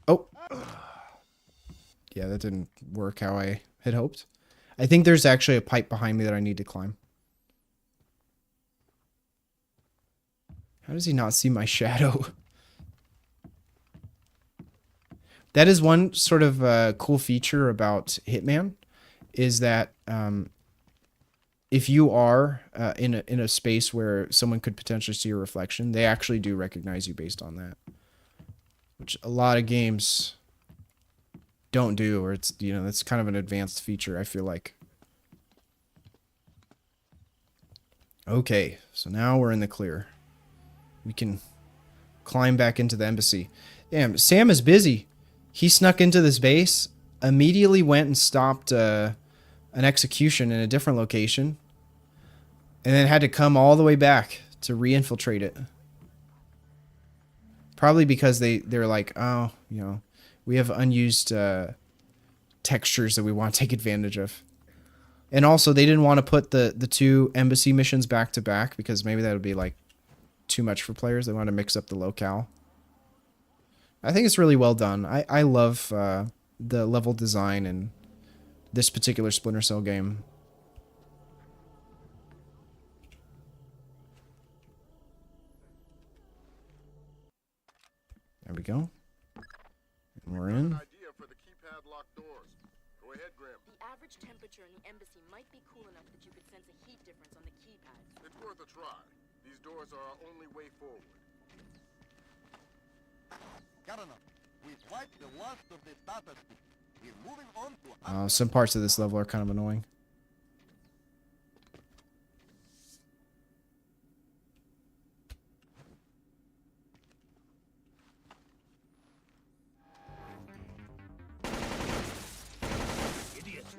Oh. Yeah, that didn't work how I had hoped. I think there's actually a pipe behind me that I need to climb. How does he not see my shadow? That is one sort of cool feature about Hitman, is that if you are in a space where someone could potentially see your reflection, they actually do recognize you based on that, which a lot of games don't do, or it's, you know, that's kind of an advanced feature, I feel like. Okay, so now we're in the clear. We can climb back into the embassy. Damn, Sam is busy. He snuck into this base, immediately went and stopped an execution in a different location, and then had to come all the way back to re-infiltrate it. Probably because they're like, oh, you know, we have unused textures that we want to take advantage of. And also, they didn't want to put the two embassy missions back to back because maybe that would be like too much for players. They want to mix up the locale. I think it's really well done. I love the level design in this particular Splinter Cell game. There we go. And we're in. Idea for the keypad locked doors. Go ahead, Grim. The average temperature in the embassy might be cool enough that you could sense a heat difference on the keypads. It's worth a try. These doors are our only way forward. Governor, we've wiped the last of the data. We're moving on to Some parts of this level are kind of annoying. Idiots!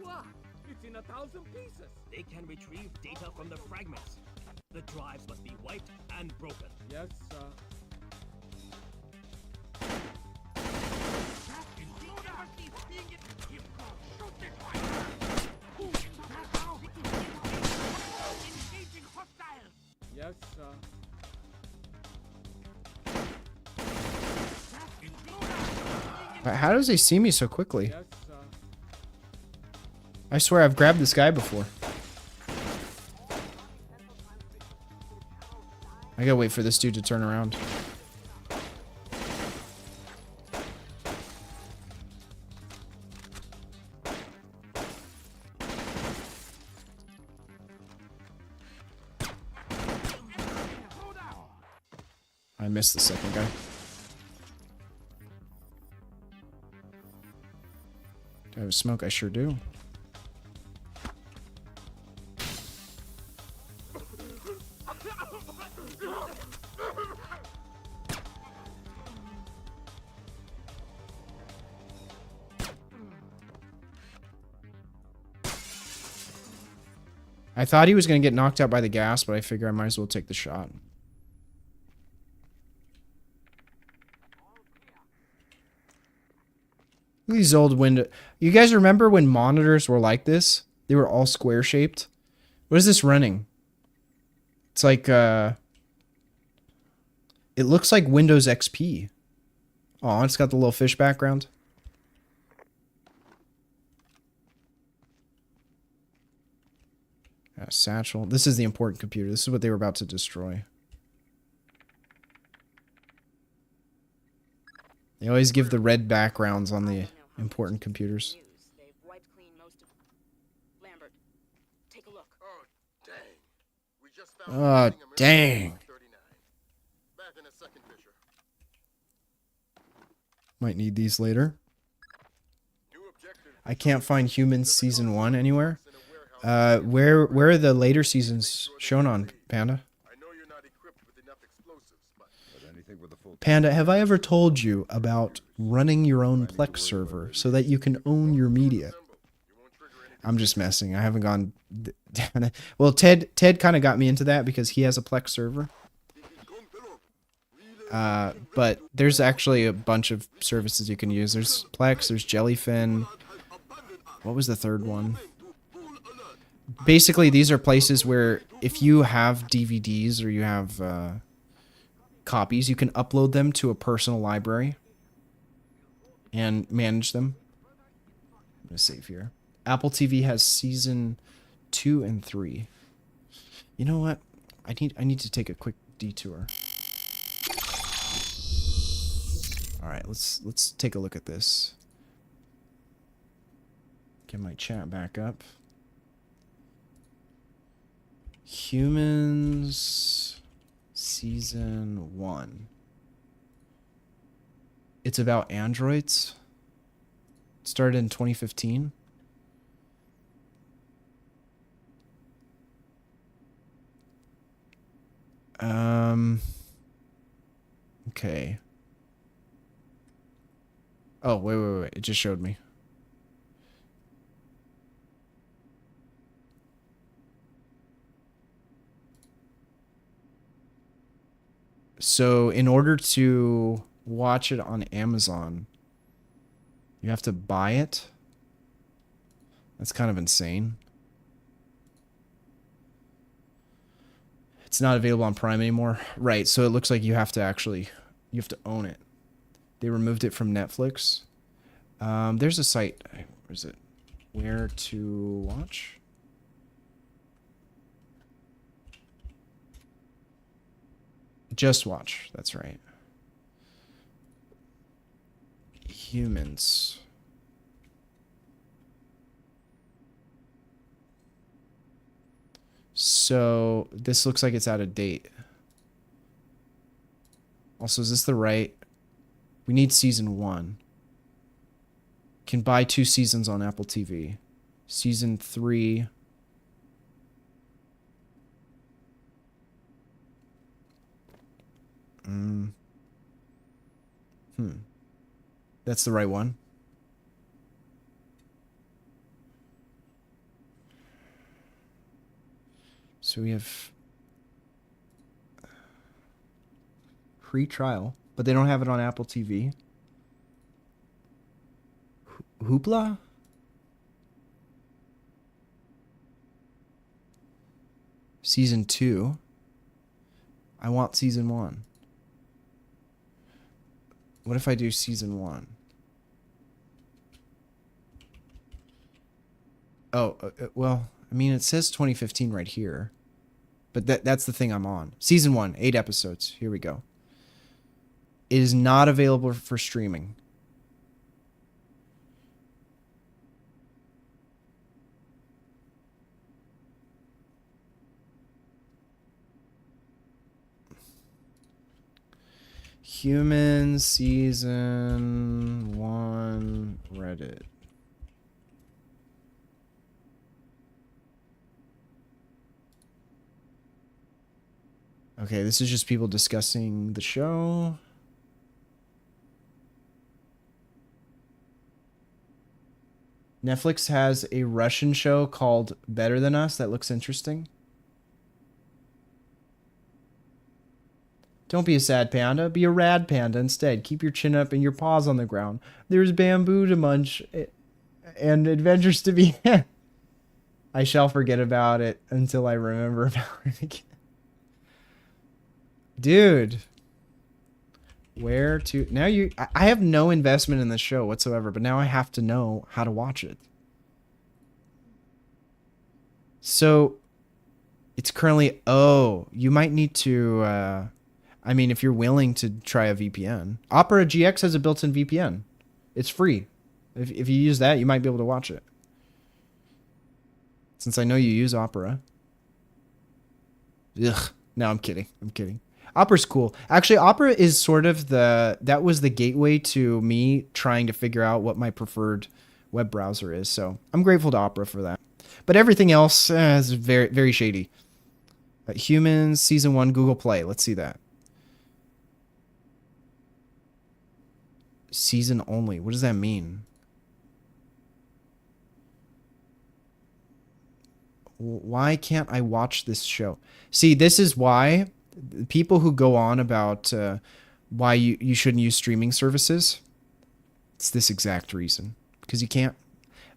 It's in 1,000 pieces! They can retrieve data from the fragments. The drives must be wiped and broken. Yes, sir. Yes, sir. How does he see me so quickly? Yes, sir. I swear I've grabbed this guy before. I gotta wait for this dude to turn around. I missed the second guy. Do I have smoke? I sure do. I thought he was going to get knocked out by the gas, but I figure I might as well take the shot. These old windows. You guys remember when monitors were like this? They were all square shaped. What is this running? It's like, it looks like Windows XP. Oh, it's got the little fish background. Satchel. This is the important computer. This is what they were about to destroy. They always give the red backgrounds on the important computers. They've wiped clean most of. Lambert, take a look. Oh, dang. We just found Oh, dang. 39. Back in a second, Fisher. Might need these later. New objective. I can't find Humans Season 1 anywhere. Where are the later seasons shown on, Panda? I know you're not equipped with enough explosives, but anything with a full Panda, have I ever told you about running your own Plex server so that you can own your media? I'm just messing. I haven't gone down it. Well, Ted kind of got me into that because he has a Plex server. But there's actually a bunch of services you can use. There's Plex, there's Jellyfin. What was the third one? Basically, these are places where if you have DVDs or you have copies, you can upload them to a personal library and manage them. I'm going to save here. Apple TV has season 2 and 3. You know what? I need to take a quick detour. All right, let's take a look at this. Get my chat back up. Humans Season 1. It's about androids. It started in 2015. Okay. Oh, wait. It just showed me. So in order to watch it on Amazon, you have to buy it. That's kind of insane. It's not available on Prime anymore. Right, so it looks like you have to own it. They removed it from Netflix. There's a site. Where is it? Where to watch? Just Watch. That's right. Humans. So this looks like it's out of date. Also, is this the right? We need season 1. Can buy 2 seasons on Apple TV. Season 3. That's the right one. So we have free trial, but they don't have it on Apple TV. Hoopla? Season 2. I want season 1. What if I do season 1? Oh, well, I mean, it says 2015 right here. But that's the thing I'm on. Season 1, 8 episodes. Here we go. It is not available for streaming. Human Season 1 Reddit. Okay, this is just people discussing the show. Netflix has a Russian show called Better Than Us that looks interesting. Don't be a sad panda. Be a rad panda instead. Keep your chin up and your paws on the ground. There's bamboo to munch and adventures to be had. I shall forget about it until I remember about it again. Dude. Where to... Now you... I have no investment in this show whatsoever, but now I have to know how to watch it. So... It's currently... Oh, you might need to... I mean, if you're willing to try a VPN. Opera GX has a built-in VPN. It's free. If you use that, you might be able to watch it. Since I know you use Opera. Ugh. No, I'm kidding. I'm kidding. Opera's cool. Actually, Opera is sort of that was the gateway to me trying to figure out what my preferred web browser is. So I'm grateful to Opera for that. But everything else is very, very shady. Humans, Season 1, Google Play. Let's see that. Season only. What does that mean? Why can't I watch this show? See, this is why people who go on about why you shouldn't use streaming services, it's this exact reason. Because you can't.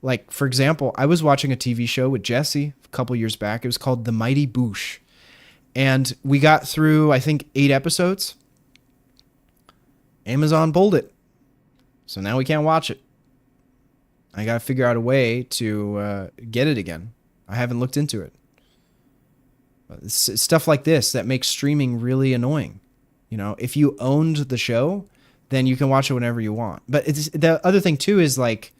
Like, for example, I was watching a TV show with Jesse a couple years back. It was called The Mighty Boosh. And we got through, I think, 8 episodes. Amazon pulled it. So now we can't watch it. I got to figure out a way to get it again. I haven't looked into it. It's stuff like this that makes streaming really annoying. You know, if you owned the show, then you can watch it whenever you want. But it's, the other thing too is like,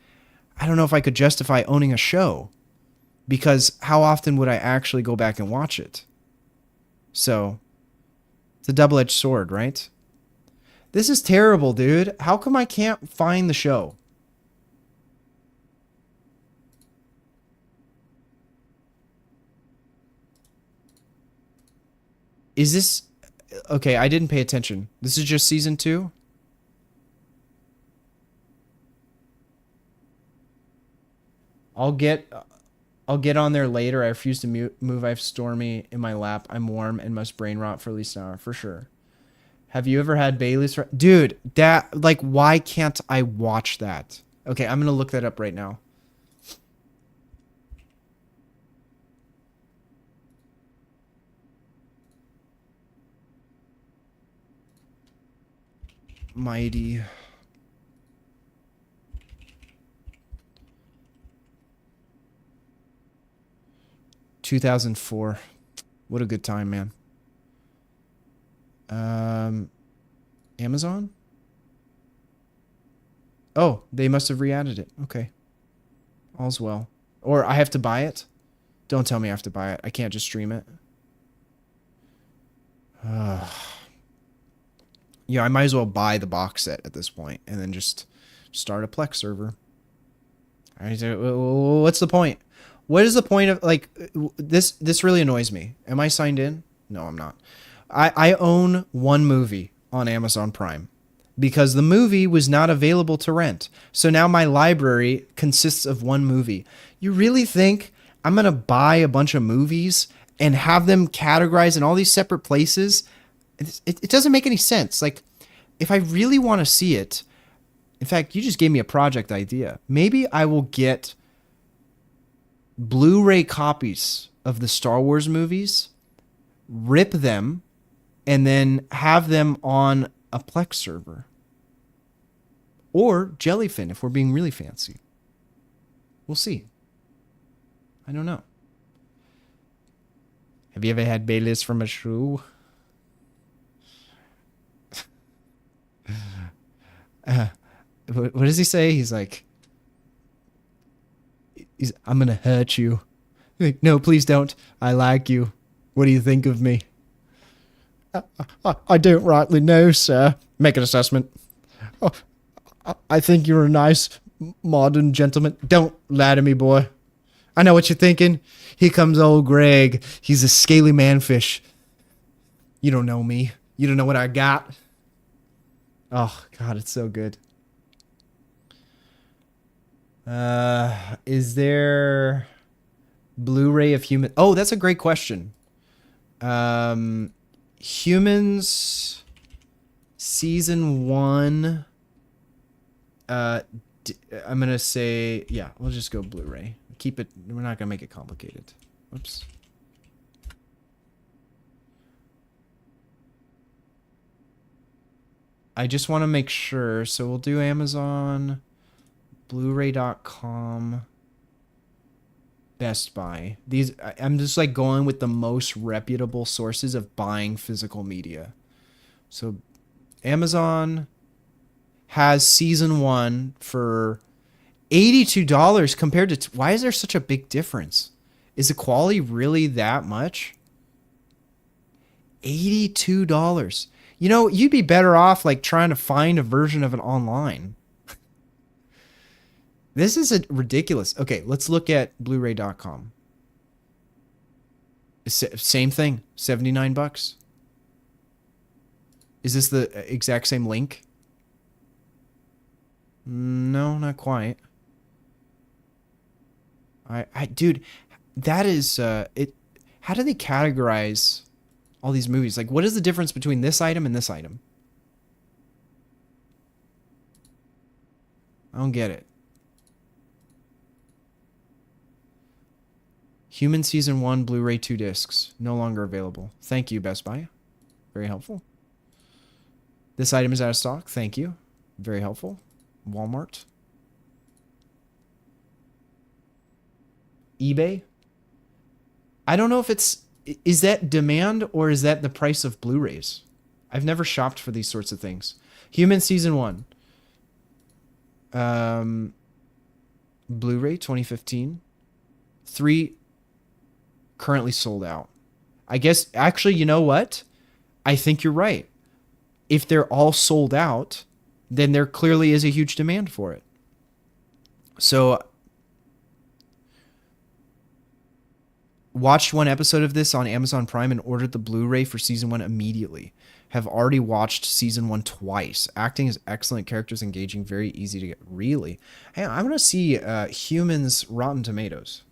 I don't know if I could justify owning a show, because how often would I actually go back and watch it? So it's a double-edged sword, right? This is terrible, dude. How come I can't find the show? Is this... Okay, I didn't pay attention. This is just season 2? I'll get on there later. I refuse to move. I have Stormy in my lap. I'm warm and must brain rot for at least an hour, for sure. Have you ever had Bailey's? Dude, that, like, why can't I watch that? Okay, I'm going to look that up right now. Mighty. ...2004. What a good time, man. Amazon? Oh, they must have re-added it. Okay. All's well. Or I have to buy it? Don't tell me I have to buy it. I can't just stream it. Yeah, I might as well buy the box set at this point and then just start a Plex server. What's the point? What is the point of, like, this really annoys me. Am I signed in? No, I'm not. I own one movie on Amazon Prime because the movie was not available to rent. So now my library consists of one movie. You really think I'm going to buy a bunch of movies and have them categorized in all these separate places? It doesn't make any sense. Like, if I really want to see it, in fact, you just gave me a project idea. Maybe I will get Blu-ray copies of the Star Wars movies, rip them, and then have them on a Plex server. Or Jellyfin, if we're being really fancy. We'll see. I don't know. Have you ever had Baileys from a shoe? What does he say? He's like, I'm gonna hurt you. Like, no, please don't. I like you. What do you think of me? I don't rightly know, sir. Make an assessment. Oh, I think you're a nice, modern gentleman. Don't lie to me, boy. I know what you're thinking. Here comes old Greg. He's a scaly manfish. You don't know me. You don't know what I got. Oh, God, it's so good. Is there Blu-ray of human? Oh, that's a great question. Humans season 1. I'm gonna say, yeah, we'll just go Blu-ray. Keep it. We're not gonna make it complicated. Whoops. I just want to make sure. So we'll do Amazon, Blu-ray.com, Best Buy. These, I'm just like going with the most reputable sources of buying physical media. So Amazon has season 1 for $82 compared to, why is there such a big difference? Is the quality really that much? $82. You know, you'd be better off like trying to find a version of it online. This is ridiculous. Okay, let's look at Blu-ray.com. Same thing, 79 bucks. Is this the exact same link? No, not quite. Dude, that is it. How do they categorize all these movies? Like, what is the difference between this item and this item? I don't get it. Human Season 1 Blu-ray 2 discs. No longer available. Thank you, Best Buy. Very helpful. This item is out of stock. Thank you. Very helpful. Walmart. eBay. I don't know if it's... Is that demand or is that the price of Blu-rays? I've never shopped for these sorts of things. Human Season 1. Blu-ray 2015. 3 currently sold out. I guess, actually, you know what? I think you're right. If they're all sold out, then there clearly is a huge demand for it. So, watched one episode of this on Amazon Prime and ordered the Blu-ray for Season 1 immediately. Have already watched Season 1 twice. Acting is excellent, characters engaging, very easy to get. Really? Hey, I'm going to see Humans Rotten Tomatoes.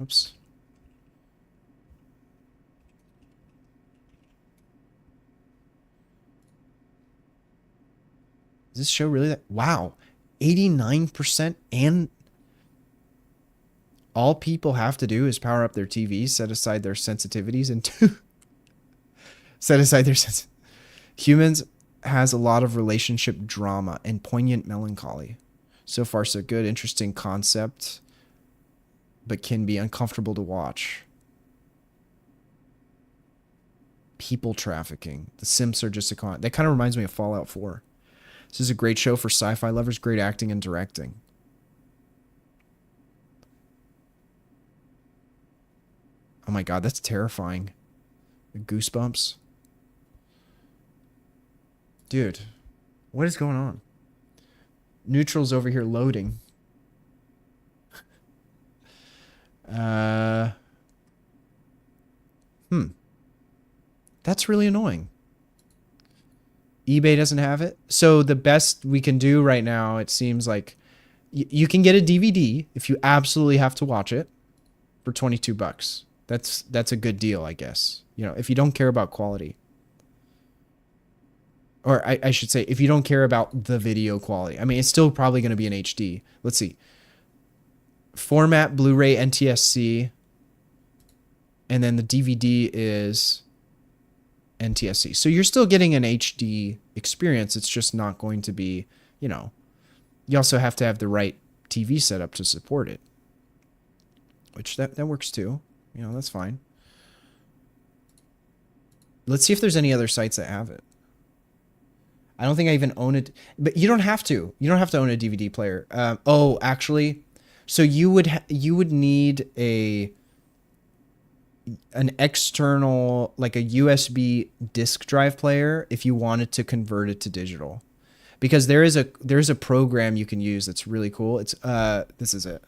Oops. Is this show really that? Wow. 89%, and all people have to do is power up their TVs, set aside their sensitivities, and set aside their Humans has a lot of relationship drama and poignant melancholy. So far, so good. Interesting concept, but can be uncomfortable to watch. People trafficking. The Simps are just a con. That kind of reminds me of Fallout 4. This is a great show for sci-fi lovers, great acting and directing. Oh my god, that's terrifying. The goosebumps. Dude, what is going on? Neutral's over here loading. That's really annoying. eBay doesn't have it. So the best we can do right now, it seems like you can get a DVD if you absolutely have to watch it for 22 bucks. That's a good deal, I guess. You know, if you don't care about quality. Or I should say, if you don't care about the video quality. I mean, it's still probably going to be in HD. Let's see. Format, Blu-ray, NTSC. And then the DVD is NTSC. So you're still getting an HD experience. It's just not going to be, you know. You also have to have the right TV setup to support it. Which that works too. You know, that's fine. Let's see if there's any other sites that have it. I don't think I even own it. But you don't have to. You don't have to own a DVD player. Oh, actually. So you would need an external, like a USB disk drive player if you wanted to convert it to digital. Because there's a program you can use that's really cool. It's this is it.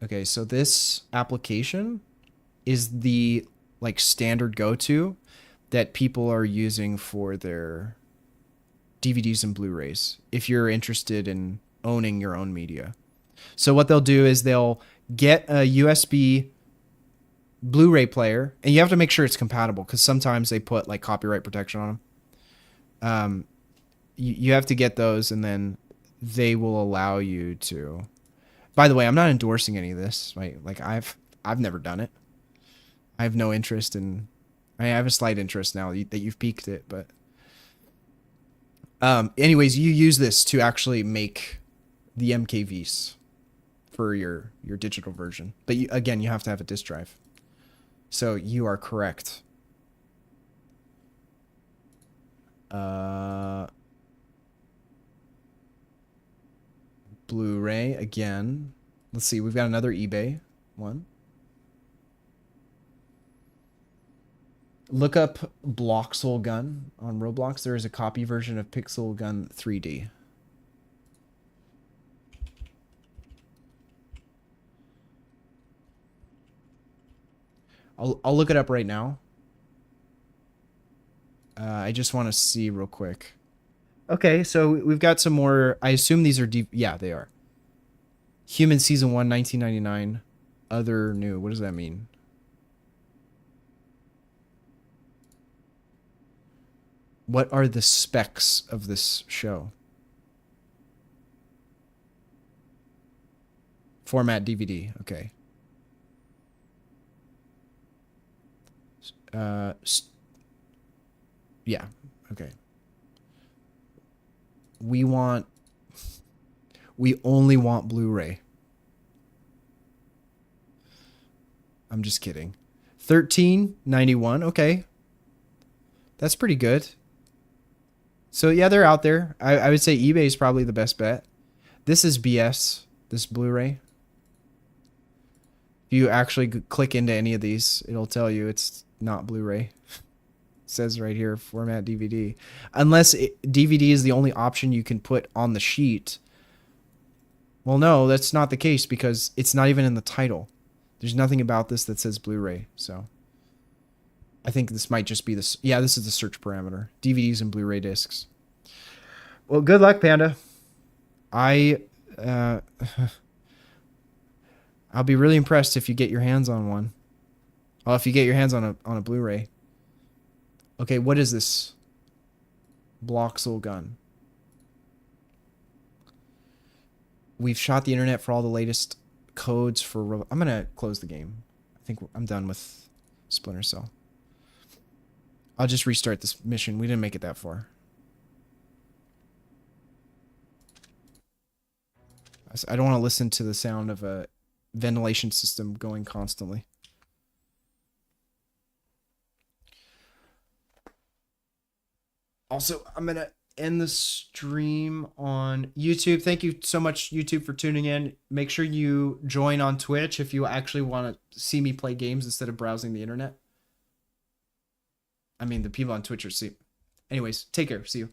Okay, so this application is the like standard go-to that people are using for their DVDs and Blu-rays if you're interested in owning your own media. So what they'll do is they'll get a USB Blu-ray player, and you have to make sure it's compatible because sometimes they put like copyright protection on them. You have to get those, and then they will allow you to. By the way, I'm not endorsing any of this. Right? Like I've never done it. I have no interest in. I have a slight interest now that you've piqued it, but. Anyways, you use this to actually make the MKVs for your digital version. But again, you have to have a disk drive. So you are correct. Blu-ray again. Let's see. We've got another eBay one. Look up Bloxel Gun on Roblox. There is a copy version of Pixel Gun 3D. I'll look it up right now. I just want to see real quick. Okay, so we've got some more. I assume these are yeah, they are. Human Season 1, 1999. Other new. What does that mean? What are the specs of this show? Format DVD. Okay. Yeah. Okay. We only want Blu-ray. I'm just kidding. $13.91. Okay. That's pretty good. So yeah, they're out there. I would say eBay is probably the best bet. This is BS, this Blu-ray. If you actually click into any of these, it'll tell you it's not Blu-ray. It says right here, format DVD. Unless DVD is the only option you can put on the sheet. Well, no, that's not the case because it's not even in the title. There's nothing about this that says Blu-ray, so I think this might just be this. Yeah, this is the search parameter. DVDs and Blu-ray discs. Well, good luck, Panda. I'll be really impressed if you get your hands on one. Well, if you get your hands on a Blu-ray. Okay, what is this? Bloxel Gun. We've shot the internet for all the latest codes for... I'm going to close the game. I think I'm done with Splinter Cell. I'll just restart this mission. We didn't make it that far. I don't want to listen to the sound of a ventilation system going constantly. Also, I'm going to end the stream on YouTube. Thank you so much, YouTube, for tuning in. Make sure you join on Twitch if you actually want to see me play games instead of browsing the internet. I mean, the people on Twitch are... Anyways, take care. See you.